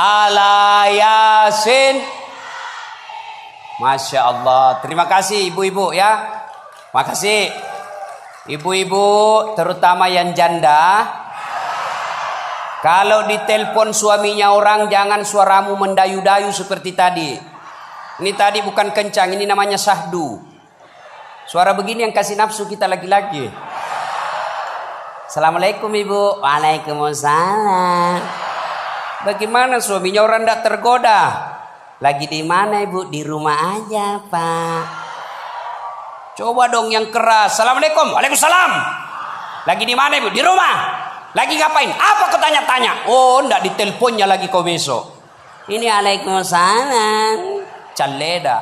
ala Yasin. Masya Allah. Terima kasih ibu-ibu ya. Makasih. Ibu-ibu terutama yang janda. Kalau ditelepon suaminya orang, jangan suaramu mendayu-dayu seperti tadi. Ini tadi bukan kencang, ini namanya syahdu. Suara begini yang kasih nafsu kita laki-laki. Assalamualaikum ibu. Waalaikumsalam. Bagaimana suaminya orang tidak tergoda? Lagi di mana ibu? Di rumah aja pak. Coba dong yang keras. Assalamualaikum. Waalaikumsalam. Lagi di mana ibu? Di rumah. Lagi ngapain? Apa kau tanya-tanya? Oh, enggak, diteleponnya lagi kau besok. Ini Waalaikumsalam. Caleda.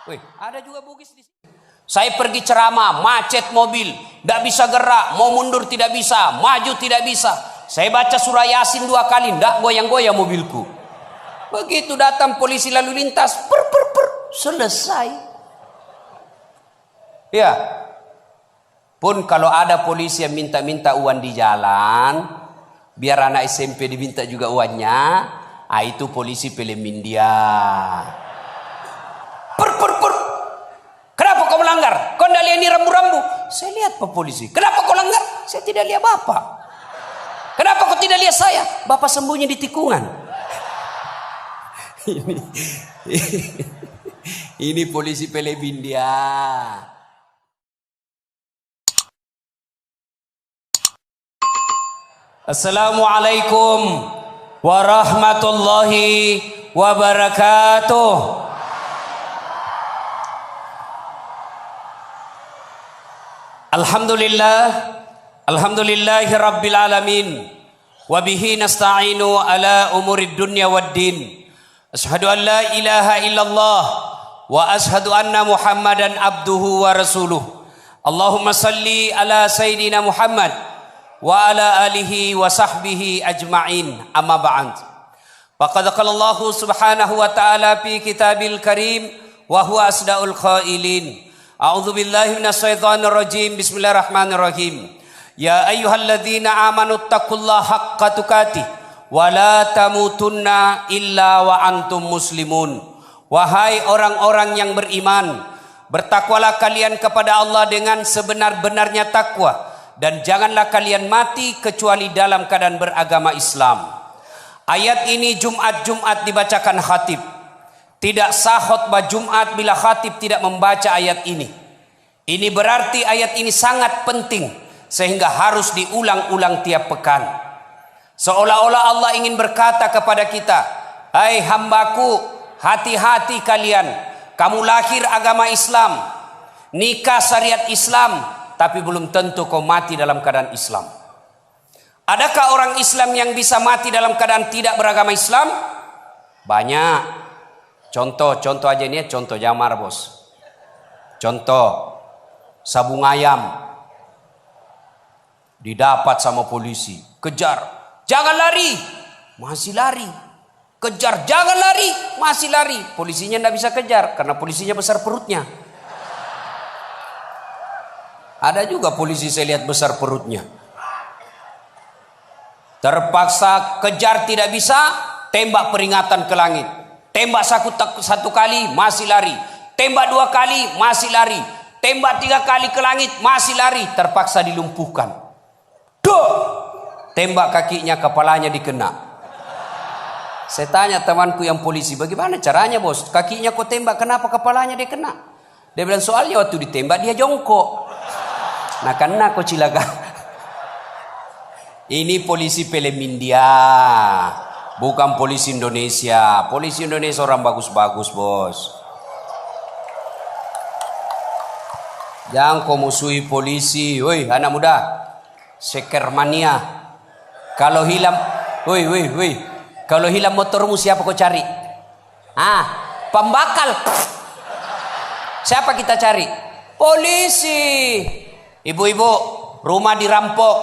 Wih, ada juga Bugis di sini. Saya pergi ceramah, macet mobil, enggak bisa gerak, mau mundur tidak bisa, maju tidak bisa. Saya baca surah Yasin 2 kali, enggak goyang-goyang mobilku. Begitu datang polisi lalu lintas, selesai. Ya. Pun kalau ada polisi yang minta-minta uang di jalan, biar anak SMP diminta juga uangnya, itu polisi film India. Kenapa kau melanggar? Kau tidak lihat ini rambu-rambu? Saya lihat Pak Polisi. Kenapa kau langgar? Saya tidak lihat Bapak. Kenapa kau tidak lihat saya? Bapak sembunyi di tikungan. Ini polisi film India. Assalamualaikum warahmatullahi wabarakatuh. Alhamdulillahi rabbil alamin. Wabihi nasta'inu ala umurid dunya waddin. Ashhadu an la ilaha illallah wa ashhadu anna Muhammadan abduhu wa rasuluh. Allahumma salli ala Sayyidina Muhammad wa ala alihi wa sahbihi ajma'in, amma ba'd. Faqad qala Allah subhanahu wa ta'ala fi kitabil karim wa huwa asdaqul qailin. A'udzu billahi minasyaitonir rajim. Bismillahirrahmanirrahim. Ya ayyuhalladzina amanu taqullaha haqqa tuqatih wa la tamutunna illa wa antum muslimun. Wahai orang-orang yang beriman, bertakwalah kalian kepada Allah dengan sebenar-benarnya takwa, dan janganlah kalian mati kecuali dalam keadaan beragama Islam. Ayat ini Jumat dibacakan khatib. Tidak sah khutbah Jumat bila khatib tidak membaca ayat ini. Ini berarti ayat ini sangat penting sehingga harus diulang-ulang tiap pekan. Seolah-olah Allah ingin berkata kepada kita, hai hambaku, hati-hati kalian. Kamu lahir agama Islam, nikah syariat Islam, tapi belum tentu kau mati dalam keadaan Islam. Adakah orang Islam yang bisa mati dalam keadaan tidak beragama Islam? Banyak. Contoh aja ini, contoh Jamar bos. Contoh, sabung ayam didapat sama polisi, kejar, jangan lari, masih lari. Kejar, jangan lari, masih lari. Polisinya tidak bisa kejar karena polisinya besar perutnya. Ada juga polisi saya lihat besar perutnya. Terpaksa kejar tidak bisa, tembak peringatan ke langit. Tembak satu kali masih lari. Tembak 2 kali masih lari. Tembak 3 kali ke langit masih lari. Terpaksa dilumpuhkan. Duh! Tembak kakinya, kepalanya dikena. Saya tanya temanku yang polisi, bagaimana caranya bos? Kakinya kau tembak, kenapa kepalanya dia kena? Dia bilang soalnya waktu ditembak dia jongkok. Nah kena kau cilaka. Ini polisi film India, bukan polisi Indonesia. Polisi Indonesia orang bagus-bagus bos. Jangan kau musuhi polisi. Woi anak muda, sekermania. Kalau hilang, woi. Kalau hilang motormu siapa kau cari? Pembakal. Siapa kita cari? Polisi. Ibu-ibu, rumah dirampok,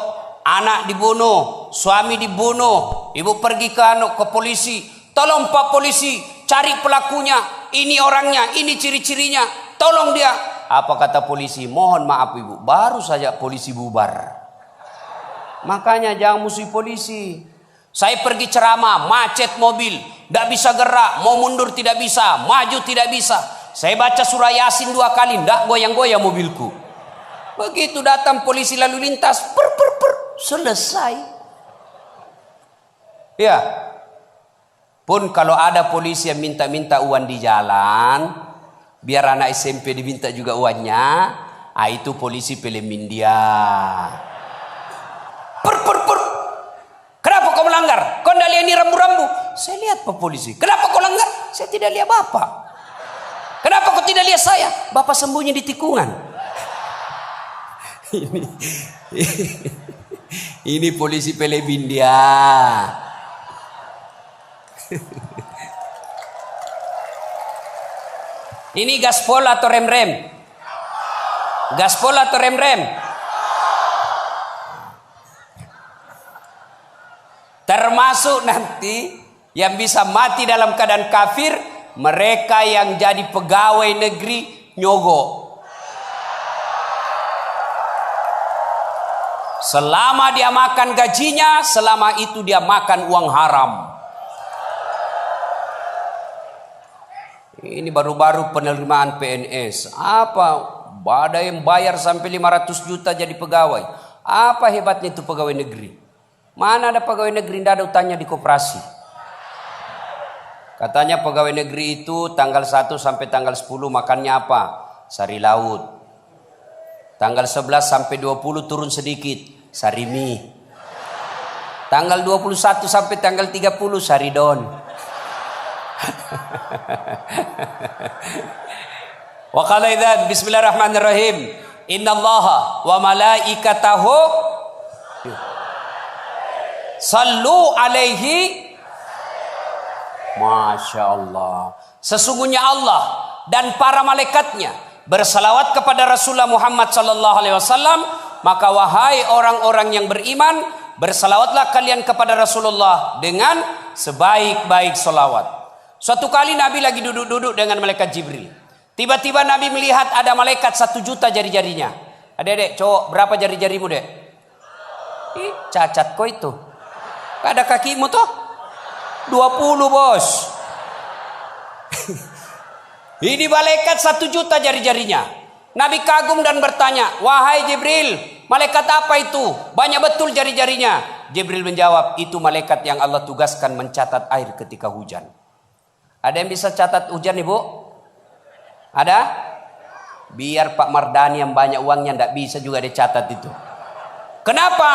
anak dibunuh, suami dibunuh, ibu pergi ke polisi. Tolong Pak Polisi, cari pelakunya. Ini orangnya, ini ciri-cirinya. Tolong dia. Apa kata polisi? Mohon maaf ibu, baru saja polisi bubar. Makanya jangan musuhi polisi. Saya pergi ceramah, macet mobil, tidak bisa gerak, mau mundur tidak bisa, maju tidak bisa. Saya baca surah Yasin 2 kali, tidak goyang-goyang mobilku. Begitu datang polisi lalu lintas, selesai. Ya, pun kalau ada polisi yang minta-minta uang di jalan, biar anak SMP diminta juga uangnya, itu polisi film India. Kenapa kau melanggar? Kau tidak lihat ini rambu-rambu? Saya lihat Pak Polisi. Kenapa kau langgar? Saya tidak lihat Bapak. Kenapa kau tidak lihat saya? Bapak sembunyi di tikungan. Ini polisi film India. Ini gaspol atau rem-rem? Gaspol atau rem-rem? Termasuk nanti yang bisa mati dalam keadaan kafir, mereka yang jadi pegawai negeri nyogok. Selama dia makan gajinya, selama itu dia makan uang haram. Ini baru-baru penerimaan PNS. Apa? Ada yang bayar sampai 500 juta jadi pegawai. Apa hebatnya itu pegawai negeri? Mana ada pegawai negeri tidak ada utangnya di koperasi. Katanya pegawai negeri itu tanggal 1 sampai tanggal 10 makannya apa? Sari laut. Tanggal 11 sampai 20 turun sedikit, sari mie. Tanggal 21 sampai tanggal 30 sari don. Wa qala idzan bismillahirrahmanirrahim. Innallaha wa malaikatahu sallu alaihi. Masya Allah. Sesungguhnya Allah dan para malaikatnya bersalawat kepada Rasulullah Muhammad sallallahu alaihi wasallam. Maka wahai orang-orang yang beriman, bersalawatlah kalian kepada Rasulullah dengan sebaik-baik salawat. Suatu kali Nabi lagi duduk-duduk dengan malaikat Jibril. Tiba-tiba Nabi melihat ada malaikat 1 juta jari-jarinya. Adek-adek, cowok, berapa jari-jarimu, Dek? Cacat kok itu. Ada kakimu toh? 20 bos. Ini malaikat 1 juta jari-jarinya. Nabi kagum dan bertanya, wahai Jibril, malaikat apa itu? Banyak betul jari-jarinya. Jibril menjawab, itu malaikat yang Allah tugaskan mencatat air ketika hujan. Ada yang bisa catat hujan, Ibu? Ada? Biar Pak Mardani yang banyak uangnya tidak bisa juga dicatat itu. Kenapa?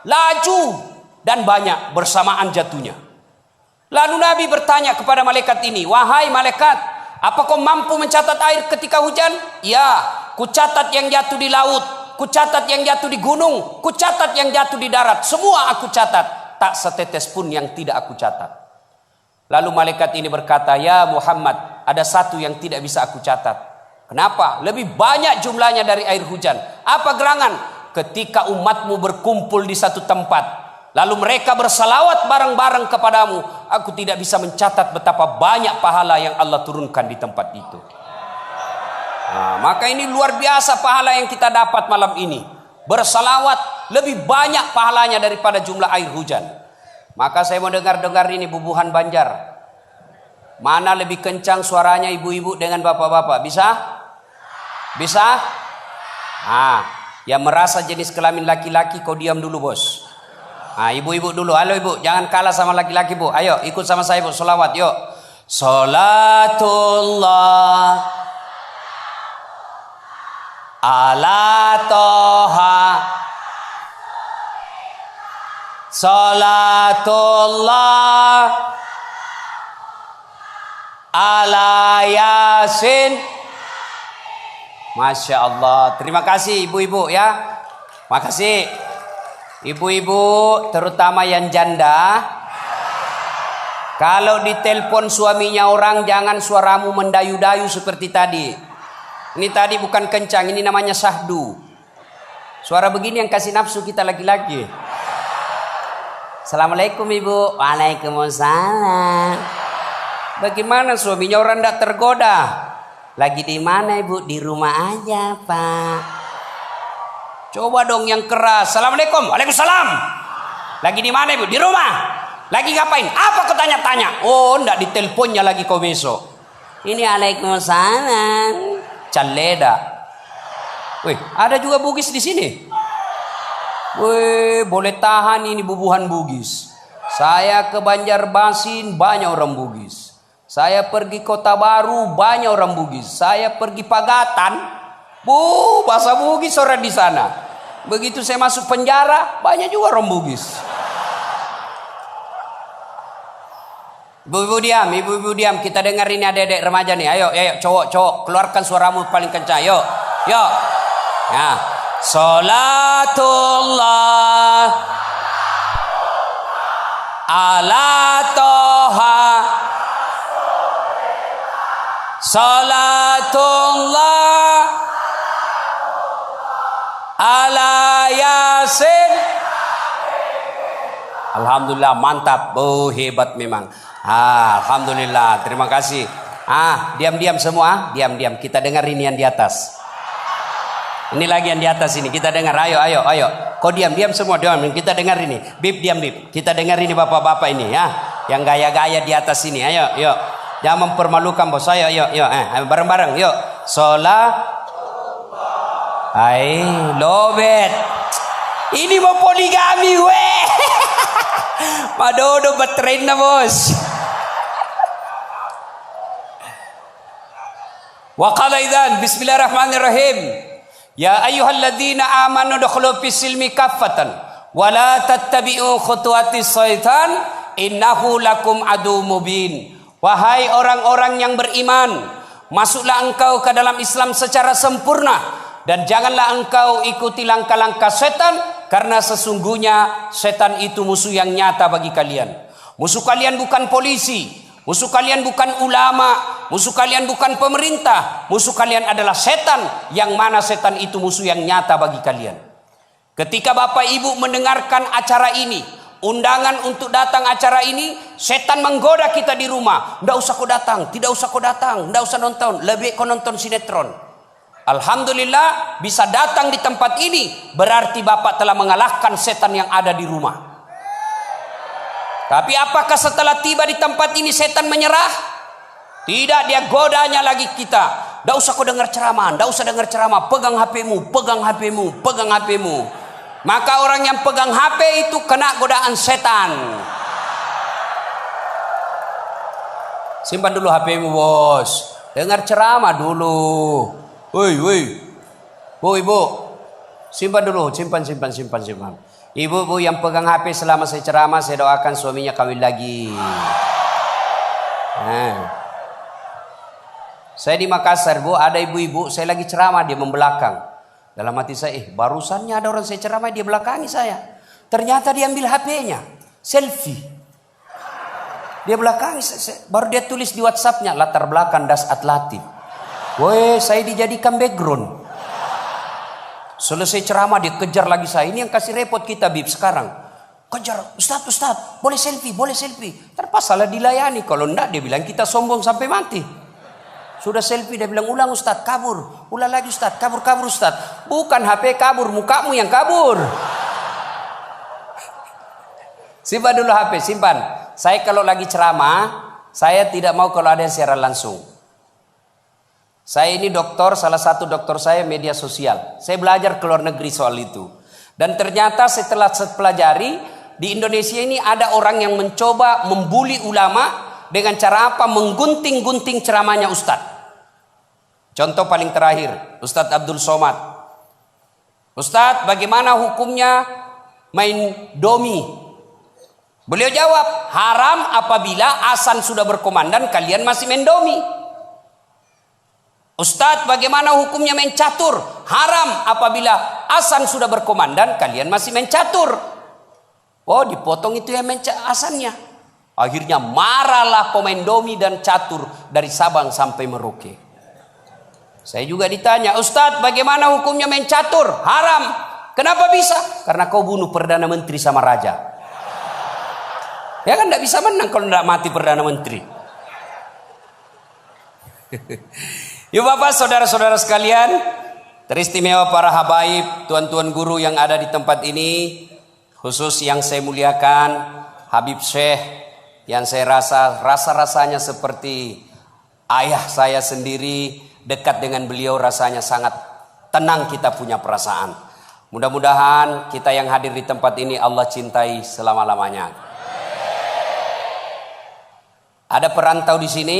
Laju dan banyak bersamaan jatuhnya. Lalu Nabi bertanya kepada malaikat ini, wahai malaikat, apa kau mampu mencatat air ketika hujan? Ya, ku catat yang jatuh di laut, ku catat yang jatuh di gunung, ku catat yang jatuh di darat. Semua aku catat, tak setetes pun yang tidak aku catat. Lalu malaikat ini berkata, ya Muhammad, ada satu yang tidak bisa aku catat. Kenapa? Lebih banyak jumlahnya dari air hujan. Apa gerangan? Ketika umatmu berkumpul di satu tempat, lalu mereka bersalawat bareng-bareng kepadamu, aku tidak bisa mencatat betapa banyak pahala yang Allah turunkan di tempat itu. Nah, maka ini luar biasa pahala yang kita dapat malam ini. Bersalawat lebih banyak pahalanya daripada jumlah air hujan. Maka saya mau dengar-dengar ini bubuhan Banjar. Mana lebih kencang suaranya ibu-ibu dengan bapak-bapak? Bisa? Bisa? Yang merasa jenis kelamin laki-laki kau diam dulu bos. Ibu-ibu dulu. Halo ibu, jangan kalah sama laki-laki bu. Ayo ikut sama saya bu, sholawat yuk. Sholatullah ala toha, sholatullah ala yasin. Masya Allah. Terima kasih ibu-ibu ya. Makasih. Ibu-ibu terutama yang janda, kalau ditelepon suaminya orang jangan suaramu mendayu-dayu seperti tadi. Ini tadi bukan kencang, ini namanya syahdu. Suara begini yang kasih nafsu kita laki-laki. Assalamualaikum ibu. Waalaikumsalam. Bagaimana suaminya orang tidak tergoda? Lagi di mana ibu? Di rumah aja pak. Coba dong yang keras. Assalamualaikum. Waalaikumsalam. Lagi di mana ibu? Di rumah. Lagi ngapain? Apa kau tanya-tanya? Oh, ndak diteleponnya lagi kau besok. Ini Waalaikumsalam. Caleda. Wih, ada juga Bugis di sini. Wih, boleh tahan ini bubuhan Bugis. Saya ke Banjarmasin banyak orang Bugis. Saya pergi Kota Baru banyak orang Bugis. Saya pergi Pagatan, bahasa Bugis orang di sana. Begitu saya masuk penjara banyak juga orang Bugis. Ibu-ibu diam, kita dengar ini adik-adik remaja nih. Ayo, cowok, keluarkan suaramu paling kencang. Yuk. Ya. Salatullah ala toha, salatullah ala yasin. Alhamdulillah, mantap. Hebat memang. Alhamdulillah, terima kasih. Diam-diam semua, diam-diam. Kita dengar ini yang di atas. Ini lagi yang di atas ini, kita dengar. Ayo. Kau diam-diam semua, diam. Kita dengar ini. Bib, diam Bib. Kita dengar ini bapak-bapak ini ya. Yang gaya-gaya di atas ini. Ayo. Jangan mempermalukan bos. Ayo. Bareng-bareng, yuk. Lobet. Ini mau poligami, weh. Madodo betrain na bos. Wa qala idzan bismillahirrahmanirrahim. Ya ayyuhalladzina amanu dukhulu fis silmi kaffatan wa la tattabi'u khutuwatis syaitan innahu lakum adu mubin. Wahai orang-orang yang beriman, masuklah engkau ke dalam Islam secara sempurna dan janganlah engkau ikuti langkah-langkah setan, karena sesungguhnya setan itu musuh yang nyata bagi kalian. Musuh kalian bukan polisi, musuh kalian bukan ulama, musuh kalian bukan pemerintah. Musuh kalian adalah setan, yang mana setan itu musuh yang nyata bagi kalian. Ketika Bapak Ibu mendengarkan acara ini, undangan untuk datang acara ini, setan menggoda kita di rumah. Tidak usah kau datang, tidak usah nonton, lebih kau nonton sinetron. Alhamdulillah bisa datang di tempat ini, berarti Bapak telah mengalahkan setan yang ada di rumah. Tapi apakah setelah tiba di tempat ini setan menyerah? Tidak, dia godanya lagi kita. Tidak usah kau dengar ceramah, pegang HP-mu. Maka orang yang pegang HP itu kena godaan setan. Simpan dulu HP-mu bos, dengar ceramah dulu. Woi, ibu, simpan dulu, simpan. Ibu yang pegang HP selama saya ceramah, saya doakan suaminya kawin lagi. Saya di Makassar, Bu, ada ibu-ibu, saya lagi ceramah, dia membelakang. Dalam hati saya, barusannya ada orang saya ceramah, dia belakangi saya. Ternyata dia ambil HP-nya, selfie. Dia belakangi, baru dia tulis di WhatsApp-nya, latar belakang Das Atlatif. Woi, saya dijadikan background. Selesai ceramah dia kejar lagi saya. Ini yang kasih repot kita Bib sekarang. Kejar, Ustaz, boleh selfie. Terpas salah dilayani. Kalau enggak dia bilang kita sombong sampai mati. Sudah selfie dia bilang ulang Ustaz, kabur. Ulang lagi Ustaz, kabur Ustaz. Bukan HP kabur, mukamu yang kabur. Simpan dulu HP, simpan. Saya kalau lagi ceramah, saya tidak mau kalau ada yang siaran langsung. Saya ini dokter, salah satu dokter saya media sosial. Saya belajar ke luar negeri soal itu. Dan ternyata setelah saya pelajari, di Indonesia ini ada orang yang mencoba membuli ulama dengan cara apa? Menggunting-gunting ceramahnya Ustadz. Contoh paling terakhir, Ustadz Abdul Somad. Ustadz, bagaimana hukumnya main domi? Beliau jawab, haram apabila azan sudah berkumandang kalian masih main domi. Ustadz, bagaimana hukumnya main catur? Haram apabila azan sudah berkumandang kalian masih main catur. Oh, dipotong itu yang main azannya. Akhirnya marahlah pemain domi dan catur dari Sabang sampai Merauke. Saya juga ditanya, Ustadz, bagaimana hukumnya main catur? Haram. Kenapa bisa? Karena kau bunuh Perdana Menteri sama Raja. Ya kan tidak bisa menang kalau tidak mati Perdana Menteri. Yuk Bapak, saudara-saudara sekalian, teristimewa para habaib, tuan-tuan guru yang ada di tempat ini, khusus yang saya muliakan, Habib Syekh yang saya rasa-rasanya seperti ayah saya sendiri, dekat dengan beliau rasanya sangat tenang kita punya perasaan. Mudah-mudahan kita yang hadir di tempat ini Allah cintai selama-lamanya. Ada perantau di sini?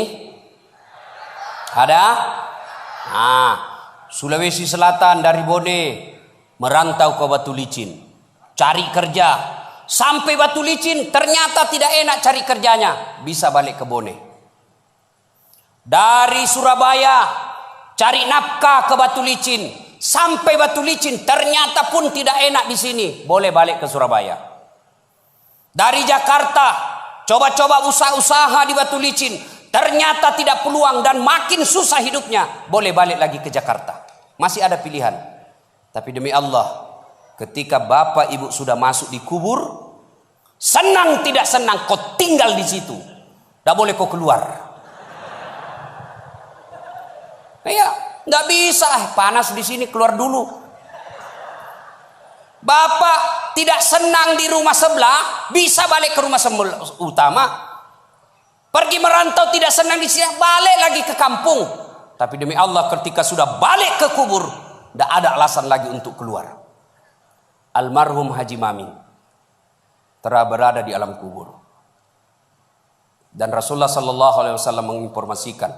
Ada? Nah, Sulawesi Selatan dari Bone merantau ke Batu Licin, cari kerja. Sampai Batu Licin ternyata tidak enak cari kerjanya, bisa balik ke Bone. Dari Surabaya cari nafkah ke Batu Licin, sampai Batu Licin ternyata pun tidak enak di sini, boleh balik ke Surabaya. Dari Jakarta coba-coba usaha-usaha di Batu Licin, ternyata tidak peluang dan makin susah hidupnya, boleh balik lagi ke Jakarta. Masih ada pilihan. Tapi demi Allah, ketika bapak ibu sudah masuk di kubur, senang tidak senang kau tinggal di situ, tidak boleh kau keluar. Ya, nggak bisa, panas di sini, keluar dulu. Bapak tidak senang di rumah sebelah, bisa balik ke rumah utama. Pergi merantau tidak senang di sini, balik lagi ke kampung. Tapi demi Allah, ketika sudah balik ke kubur, tidak ada alasan lagi untuk keluar. Almarhum Haji Mamin telah berada di alam kubur, dan Rasulullah Sallallahu Alaihi Wasallam menginformasikan,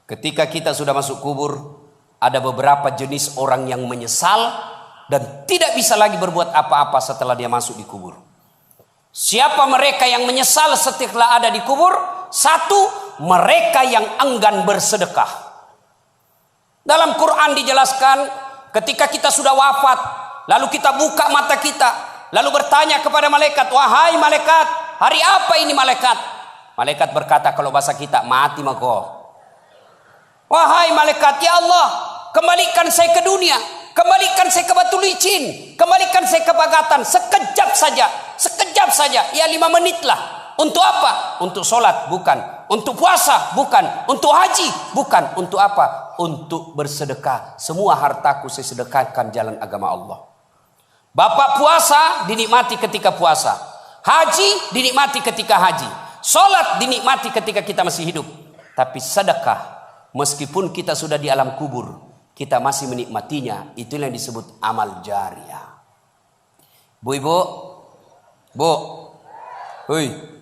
ketika kita sudah masuk kubur, ada beberapa jenis orang yang menyesal dan tidak bisa lagi berbuat apa-apa setelah dia masuk di kubur. Siapa mereka yang menyesal setelah ada di kubur? Satu, mereka yang enggan bersedekah. Dalam Quran dijelaskan, ketika kita sudah wafat, lalu kita buka mata kita, lalu bertanya kepada malaikat, wahai malaikat, hari apa ini malaikat? Malaikat berkata kalau bahasa kita, mati mako. Wahai malaikat, ya Allah, kembalikan saya ke dunia, kembalikan saya ke Batu Licin, kembalikan saya ke Bagatan, sekejap saja, ya 5 menit lah. Untuk apa? Untuk sholat? Bukan. Untuk puasa? Bukan. Untuk haji? Bukan. Untuk apa? Untuk bersedekah. Semua hartaku saya sedekahkan jalan agama Allah. Bapak puasa dinikmati ketika puasa, haji dinikmati ketika haji, sholat dinikmati ketika kita masih hidup. Tapi sedekah, meskipun kita sudah di alam kubur, kita masih menikmatinya. Itulah yang disebut amal jariah. Bu, hui.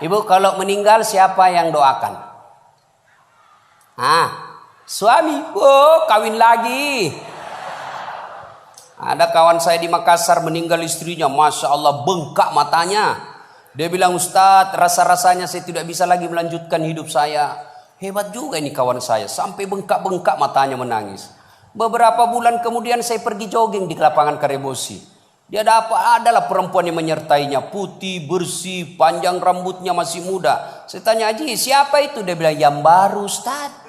Ibu, kalau meninggal siapa yang doakan? Suami. Oh, kawin lagi. Ada kawan saya di Makassar meninggal istrinya, Masya Allah bengkak matanya. Dia bilang, Ustadz, rasa-rasanya saya tidak bisa lagi melanjutkan hidup saya. Hebat juga ini kawan saya, sampai bengkak-bengkak matanya menangis. Beberapa bulan kemudian saya pergi jogging di lapangan Karebosi. Dia adalah perempuan yang menyertainya, putih, bersih, panjang rambutnya, masih muda. Saya tanya, Haji, siapa itu? Dia bilang, yang baru Ustadz.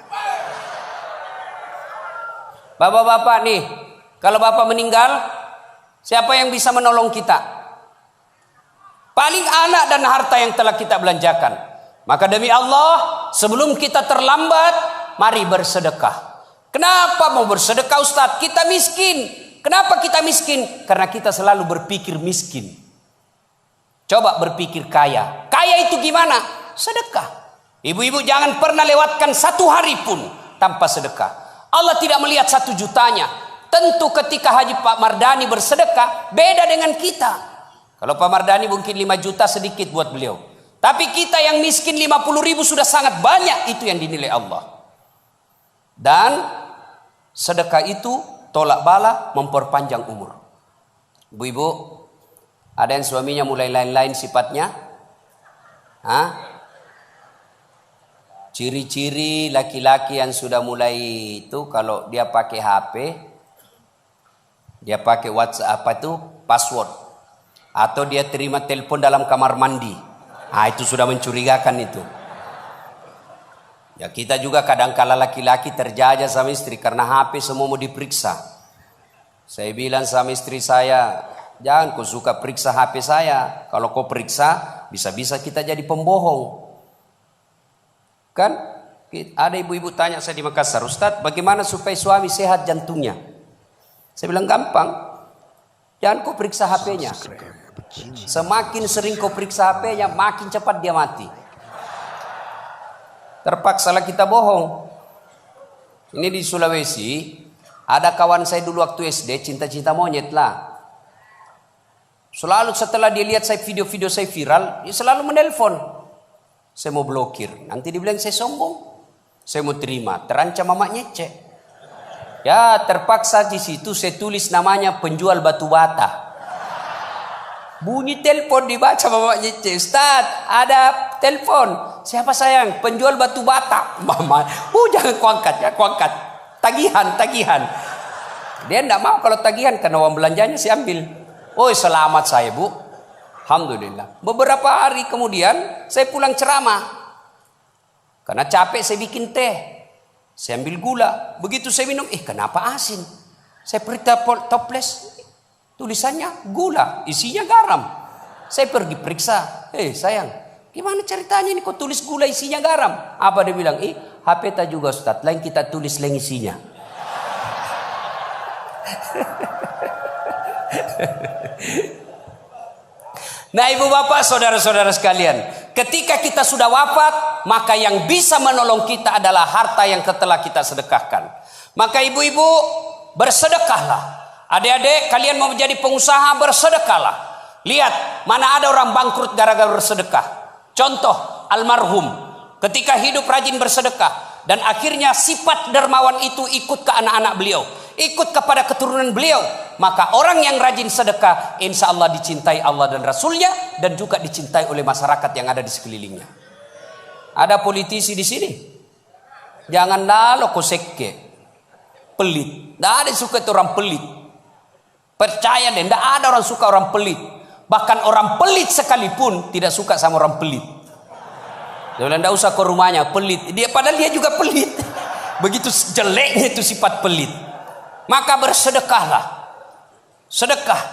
Bapak-bapak nih, kalau bapak meninggal, siapa yang bisa menolong kita? Paling anak dan harta yang telah kita belanjakan. Maka demi Allah, sebelum kita terlambat, mari bersedekah. Kenapa mau bersedekah Ustadz? Kita miskin. Kenapa kita miskin? Karena kita selalu berpikir miskin. Coba berpikir kaya. Kaya itu gimana? Sedekah. Ibu-ibu jangan pernah lewatkan 1 hari pun tanpa sedekah. Allah tidak melihat 1 jutanya. Tentu ketika Haji Pak Mardani bersedekah, beda dengan kita. Kalau Pak Mardani mungkin 5 juta sedikit buat beliau. Tapi kita yang miskin 50 ribu sudah sangat banyak. Itu yang dinilai Allah. Dan sedekah itu tolak bala, memperpanjang umur. Ibu-ibu, ada yang suaminya mulai lain-lain sifatnya? Ciri-ciri laki-laki yang sudah mulai itu, kalau dia pakai HP, dia pakai WhatsApp password, atau dia terima telepon dalam kamar mandi. Itu sudah mencurigakan itu. Ya, kita juga kadang-kala laki-laki terjajah sama istri karena HP semua mau diperiksa. Saya bilang sama istri saya, jangan kau suka periksa HP saya. Kalau kau periksa, bisa-bisa kita jadi pembohong. Kan? Ada ibu-ibu tanya saya di Makassar, Ustadz, bagaimana supaya suami sehat jantungnya? Saya bilang gampang. Jangan kau periksa HP-nya. Semakin sering kau periksa HP-nya, makin cepat dia mati. Terpaksalah kita bohong. Ini di Sulawesi, ada kawan saya dulu waktu SD, cinta-cinta monyet lah. Selalu setelah dia lihat saya video-video saya viral, dia selalu menelpon. Saya mau blokir. Nanti dibilang saya sombong. Saya mau terima, terancam mama nyece. Ya terpaksa di situ saya tulis namanya penjual batu bata. Bunyi telepon dibaca mama nyece. Ustaz, ada telepon. Siapa sayang? Penjual batu bata. Mama, jangan kuangkat ya, kuangkat. Tagihan. Dia enggak mau kalau tagihan karena uang belanjanya saya ambil. Oh selamat saya bu. Alhamdulillah. Beberapa hari kemudian saya pulang ceramah. Karena capek saya bikin teh. Saya ambil gula. Begitu saya minum, kenapa asin? Saya periksa toples. Tulisannya gula, isinya garam. Saya pergi periksa. Sayang, gimana ceritanya ini kok tulis gula isinya garam? Apa dia bilang? HP tak juga Ustaz, lain kita tulis lain isinya. Nah ibu bapak saudara-saudara sekalian, ketika kita sudah wafat, maka yang bisa menolong kita adalah harta yang telah kita sedekahkan. Maka ibu-ibu bersedekahlah. Adik-adik kalian mau menjadi pengusaha, bersedekahlah. Lihat mana ada orang bangkrut gara-gara bersedekah. Contoh almarhum ketika hidup rajin bersedekah, dan akhirnya sifat dermawan itu ikut ke anak-anak beliau, ikut kepada keturunan beliau. Maka orang yang rajin sedekah insya Allah dicintai Allah dan Rasulnya, dan juga dicintai oleh masyarakat yang ada di sekelilingnya. Ada politisi di sini, jangan lalu koseke pelit. Tidak ada yang suka itu orang pelit. Percaya deh, tidak ada orang suka orang pelit. Bahkan orang pelit sekalipun tidak suka sama orang pelit. Dia bilang tidak usah ke rumahnya, pelit. Padahal dia juga pelit. Begitu jeleknya itu sifat pelit. Maka bersedekahlah. Sedekah.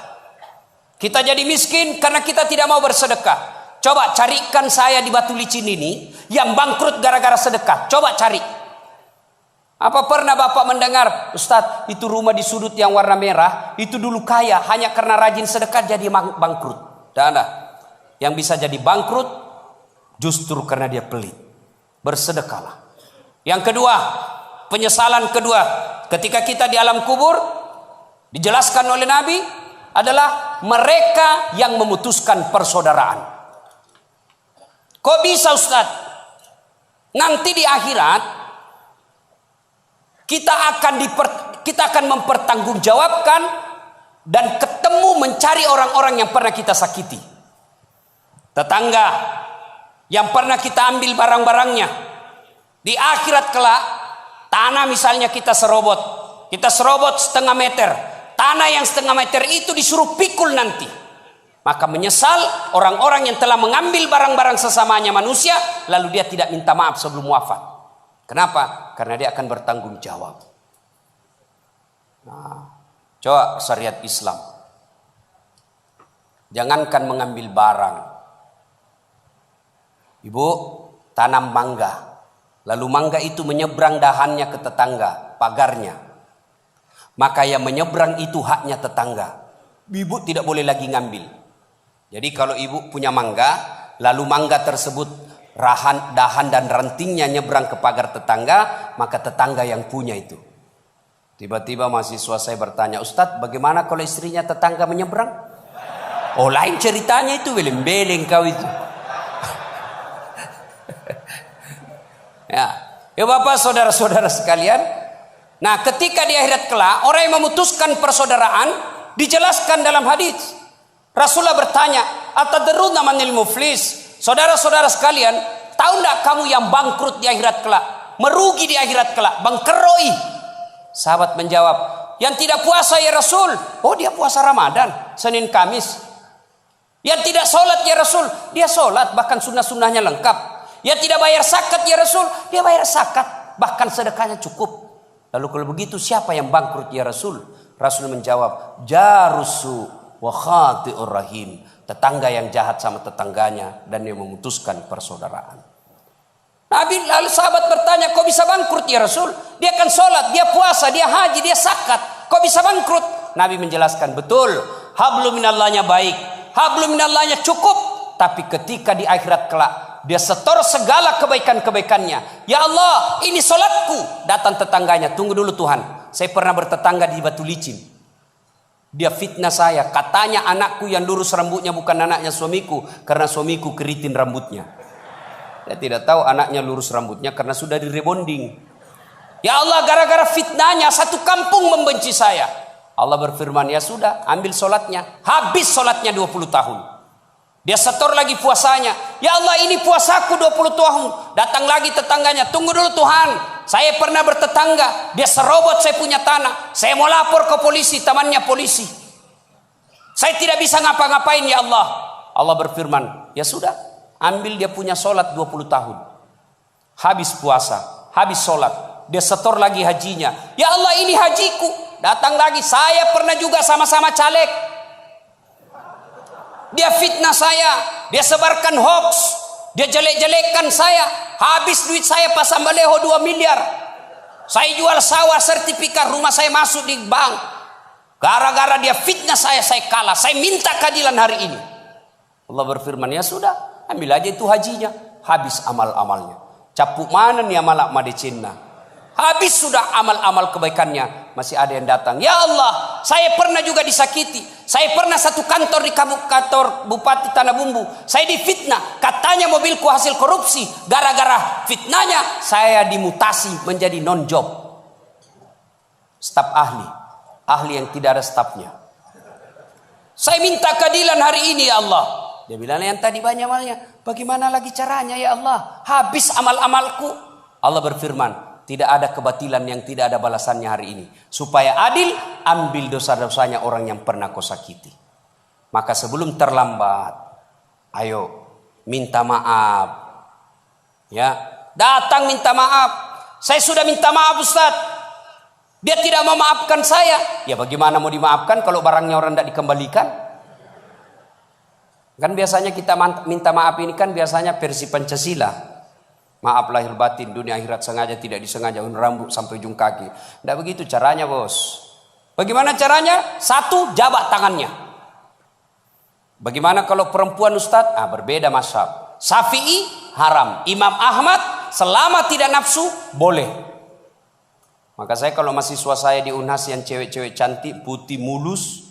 Kita jadi miskin karena kita tidak mau bersedekah. Coba carikan saya di Batu Licin ini yang bangkrut gara-gara sedekah. Coba cari. Apa pernah bapak mendengar, Ustadz itu rumah di sudut yang warna merah itu dulu kaya hanya karena rajin sedekah jadi bangkrut? Tidak ada. Yang bisa jadi bangkrut justru karena dia pelit. Bersedekahlah. Yang kedua, penyesalan kedua ketika kita di alam kubur, dijelaskan oleh Nabi adalah mereka yang memutuskan persaudaraan. Kok bisa Ustadz? Nanti di akhirat kita akan mempertanggungjawabkan dan ketemu mencari orang-orang yang pernah kita sakiti. Tetangga yang pernah kita ambil barang-barangnya. Di akhirat kelak, tanah misalnya kita serobot setengah meter. Tanah yang setengah meter itu disuruh pikul nanti. Maka menyesal orang-orang yang telah mengambil barang-barang sesamanya manusia, lalu dia tidak minta maaf sebelum wafat. Kenapa? Karena dia akan bertanggung jawab. Nah, coba syariat Islam. Jangankan mengambil barang. Ibu tanam mangga. Lalu mangga itu menyeberang dahannya ke tetangga, pagarnya. Maka yang menyeberang itu haknya tetangga. Ibu tidak boleh lagi ngambil. Jadi kalau ibu punya mangga, lalu mangga tersebut dahan dan rantingnya nyebrang ke pagar tetangga, maka tetangga yang punya itu. Tiba-tiba mahasiswa saya bertanya, Ustadz bagaimana kalau istrinya tetangga menyeberang? Oh lain ceritanya itu, beleng-beleng kau itu. Ya bapak saudara-saudara sekalian. Nah ketika di akhirat kelak, orang yang memutuskan persaudaraan dijelaskan dalam hadis. Rasulullah bertanya, atadruna manil muflis? Saudara-saudara sekalian, tahu tidak kamu yang bangkrut di akhirat kelak, merugi di akhirat kelak, bangkeroi? Sahabat menjawab, yang tidak puasa ya Rasul. Oh dia puasa Ramadan, Senin Kamis. Yang tidak sholat ya Rasul, dia sholat bahkan sunnah-sunnahnya lengkap. Yang tidak bayar zakat ya Rasul, dia bayar zakat bahkan sedekahnya cukup. Lalu kalau begitu siapa yang bangkrut ya Rasul? Rasul menjawab, jarusu wa khati'ur rahim. Tetangga yang jahat sama tetangganya dan yang memutuskan persaudaraan. Nabi lalu sahabat bertanya, kok bisa bangkrut ya Rasul? Dia kan sholat, dia puasa, dia haji, dia zakat. Kok bisa bangkrut? Nabi menjelaskan, betul, hablum minallahnya baik, hablum minallahnya cukup, tapi ketika di akhirat kelak dia setor segala kebaikan-kebaikannya. Ya Allah, ini solatku. Datang tetangganya, tunggu dulu Tuhan, saya pernah bertetangga di Batu Licin. Dia fitnah saya, katanya anakku yang lurus rambutnya bukan anaknya suamiku, karena suamiku keriting rambutnya. Saya tidak tahu anaknya lurus rambutnya karena sudah di rebonding. Ya Allah, gara-gara fitnahnya satu kampung membenci saya. Allah berfirman, ya sudah, ambil solatnya. Habis solatnya 20 tahun. Dia setor lagi puasanya. Ya Allah, ini puasaku 20 tahun. Datang lagi tetangganya, tunggu dulu Tuhan, saya pernah bertetangga, dia serobot saya punya tanah. Saya mau lapor ke polisi, temannya polisi. Saya tidak bisa ngapa-ngapain ya Allah. Allah berfirman, ya sudah, ambil dia punya solat 20 tahun. Habis puasa, habis solat, dia setor lagi hajinya. Ya Allah, ini hajiku. Datang lagi, saya pernah juga sama-sama caleg. Dia fitnah saya, dia sebarkan hoax, dia jelek-jelekkan saya. Habis duit saya pas sambaleho 2 miliar. Saya jual sawah, sertifikat, rumah saya masuk di bank. Gara-gara dia fitnah saya kalah. Saya minta keadilan hari ini. Allah berfirman, ya sudah, ambil aja itu hajinya. Habis amal-amalnya. Capuk mana nih amal-amal di Cina? Habis sudah amal-amal kebaikannya, masih ada yang datang. Ya Allah, saya pernah juga disakiti. Saya pernah satu kantor di kantor Bupati Tanah Bumbu. Saya difitnah, katanya mobilku hasil korupsi. Gara-gara fitnahnya, saya dimutasi menjadi non-job. Staf ahli yang tidak ada stafnya. Saya minta keadilan hari ini ya Allah. Dia bilang, yang tadi banyak amalnya, bagaimana lagi caranya ya Allah? Habis amal-amalku. Allah berfirman, tidak ada kebatilan yang tidak ada balasannya hari ini. Supaya adil, ambil dosa-dosanya orang yang pernah kau sakiti. Maka sebelum terlambat, ayo minta maaf. Ya, datang minta maaf. Saya sudah minta maaf Ustaz. Dia tidak mau maafkan saya. Ya bagaimana mau dimaafkan kalau barangnya orang tidak dikembalikan? Kan biasanya kita minta maaf ini kan biasanya versi Pancasila. Maaf lahir batin, dunia akhirat sengaja tidak disengaja, rambut sampai ujung kaki. Tidak begitu caranya bos. Bagaimana caranya? Satu, jabat tangannya. Bagaimana kalau perempuan Ustadz? Berbeda mazhab. Syafi'i haram. Imam Ahmad selama tidak nafsu boleh. Maka saya kalau mahasiswa saya di Unhas yang cewek-cewek cantik, putih, mulus,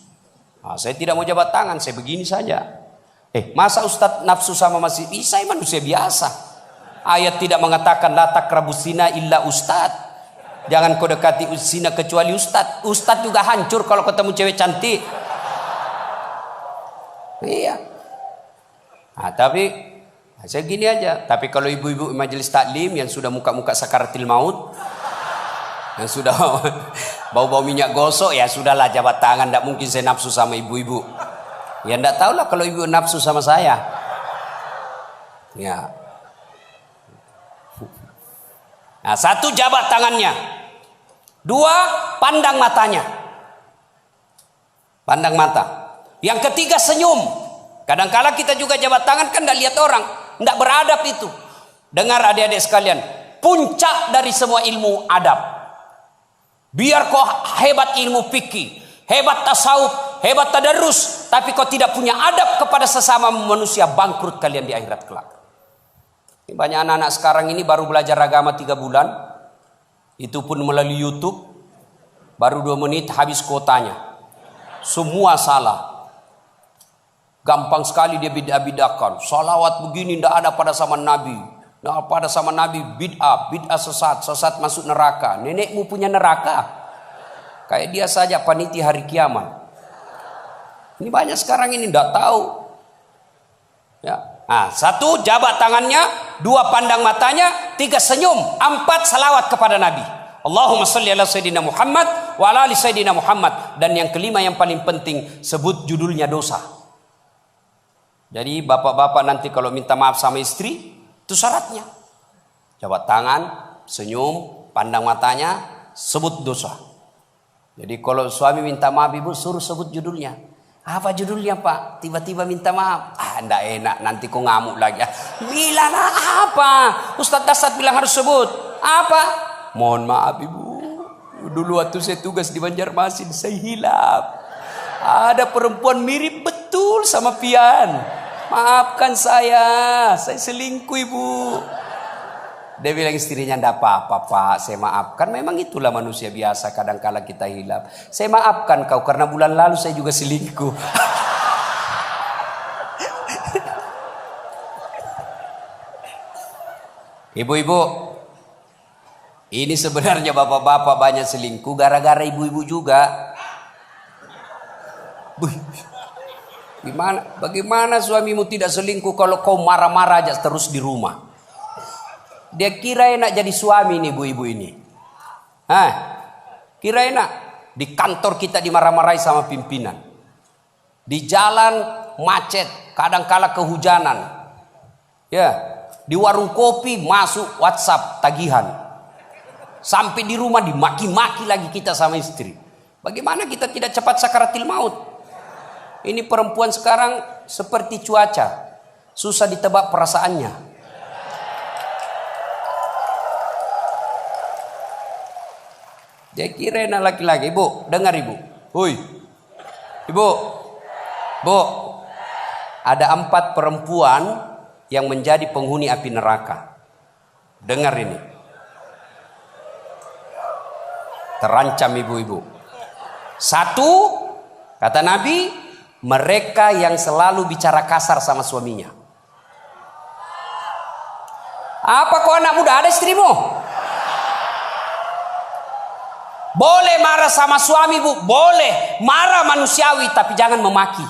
saya tidak mau jabat tangan, saya begini saja. Masa Ustadz nafsu sama masih? Saya manusia biasa. Ayat tidak mengatakan la taqrabus zina illa ustad. Jangan kau dekati zina kecuali ustad. Ustad juga hancur kalau ketemu cewek cantik. Iya. Tapi saya gini aja. Tapi kalau ibu-ibu majelis taklim yang sudah muka-muka sakaratil maut, yang sudah bau-bau minyak gosok, ya sudahlah jabat tangan. Tidak mungkin saya nafsu sama ibu-ibu. Ya tidak tahulah kalau ibu nafsu sama saya. Ya. Nah, satu jabat tangannya. Dua, pandang matanya. Pandang mata. Yang ketiga, senyum. Kadang-kala kita juga jabat tangan kan tidak lihat orang. Tidak beradab itu. Dengar adik-adik sekalian. Puncak dari semua ilmu adab. Biar kau hebat ilmu fikih, hebat tasawuf, hebat tadarus, tapi kau tidak punya adab kepada sesama manusia, bangkrut kalian di akhirat kelak. Banyak anak-anak sekarang ini baru belajar agama 3 bulan. Itu pun melalui YouTube. Baru 2 menit habis kuotanya. Semua salah. Gampang sekali dia bid'ah-bid'ahkan. Salawat begini tidak ada pada zaman Nabi. Nah, pada zaman Nabi bid'ah sesat masuk neraka. Nenekmu punya neraka. Kayak dia saja panitia hari kiamat. Ini banyak sekarang ini tidak tahu. Ya. Nah, 1 jabat tangannya, 2 pandang matanya, 3 senyum, 4 salawat kepada Nabi. Allahumma salli ala Sayyidina Muhammad wa ala ali Sayyidina Muhammad. Dan yang kelima yang paling penting, sebut judulnya dosa. Jadi bapak-bapak nanti kalau minta maaf sama istri, itu syaratnya. Jabat tangan, senyum, pandang matanya, sebut dosa. Jadi kalau suami minta maaf ibu, suruh sebut judulnya. Apa judulnya Pak? Tiba-tiba minta maaf. Enggak enak, nanti kau ngamuk lagi. Bilang apa? Ustaz Dasat bilang harus sebut. Apa? Mohon maaf ibu. Dulu waktu saya tugas di Banjarmasin, saya hilap. Ada perempuan mirip betul betul sama Pian. Maafkan saya selingkuh ibu. Dia bilang istrinya, enggak apa-apa Pak, saya maafkan. Memang itulah manusia biasa, kadang-kala kita hilaf. Saya maafkan kau karena bulan lalu saya juga selingkuh. Ibu-ibu, ini sebenarnya bapak-bapak banyak selingkuh gara-gara ibu-ibu juga. Bagaimana suamimu tidak selingkuh kalau kau marah-marah aja terus di rumah? Dia kira enak jadi suami nih ibu-ibu ini. Kira enak. Di kantor kita dimarah-marahi sama pimpinan. Di jalan macet, kadang-kala kehujanan. Ya, di warung kopi masuk WhatsApp tagihan. Sampai di rumah dimaki-maki lagi kita sama istri. Bagaimana kita tidak cepat sakaratil maut? Ini perempuan sekarang seperti cuaca. Susah ditebak perasaannya. Dia kira enak laki-laki. Ibu, dengar ibu. Hui. Ibu. Bu. Ada 4 perempuan yang menjadi penghuni api neraka. Dengar ini. Terancam ibu-ibu. 1, kata Nabi, mereka yang selalu bicara kasar sama suaminya. Apa kau anak muda, ada istrimu? Boleh marah sama suami bu, boleh marah manusiawi, tapi jangan memaki.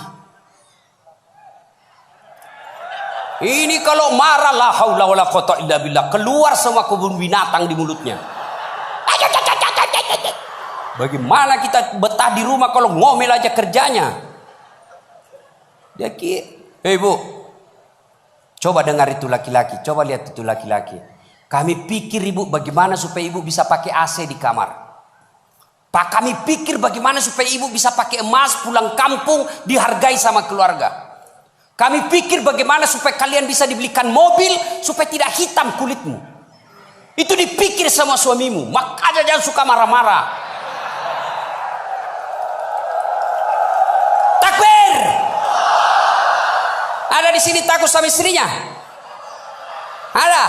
Ini kalau marah la haula wala quwata illa billah, keluar semua kebun binatang di mulutnya. Bagaimana kita betah di rumah kalau ngomel aja kerjanya? Dia hei bu, coba dengar itu laki-laki, coba lihat itu laki-laki. Kami pikir ibu bagaimana supaya ibu bisa pakai AC di kamar. Pak, kami pikir bagaimana supaya ibu bisa pakai emas pulang kampung dihargai sama keluarga. Kami pikir bagaimana supaya kalian bisa dibelikan mobil supaya tidak hitam kulitmu. Itu dipikir sama suamimu. Makanya jangan suka marah-marah. Takbir. Ada di sini takut sama istrinya? Ada.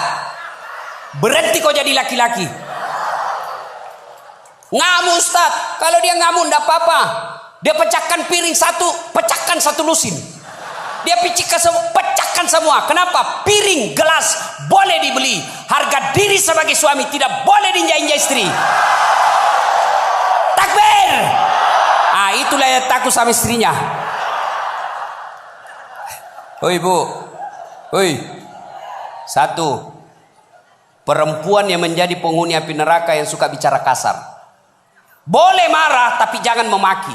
Berhenti kau jadi laki-laki. Ngamuk Ustaz, kalau dia ngamuk enggak apa-apa. Dia pecahkan piring satu, pecahkan satu lusin. Dia pecahkan semua. Kenapa? Piring, gelas boleh dibeli. Harga diri sebagai suami tidak boleh diinjak-injak istri. Takbir. Itulah yang takut sama istrinya. Oi bu, oi. 1, perempuan yang menjadi penghuni api neraka yang suka bicara kasar. Boleh marah tapi jangan memaki.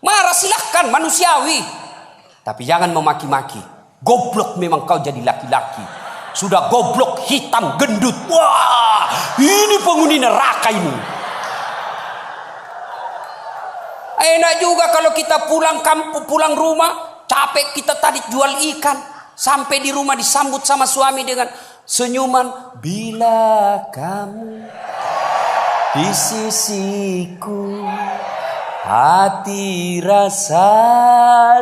Marah silahkan, manusiawi, tapi jangan memaki-maki. Goblok memang kau jadi laki-laki. Sudah goblok, hitam, gendut. Wah, ini penghuni neraka ini. Enak juga kalau kita pulang kampung, pulang rumah, capek kita tadi jual ikan, sampai di rumah disambut sama suami dengan senyuman. Bila kamu di sisiku, hati rasa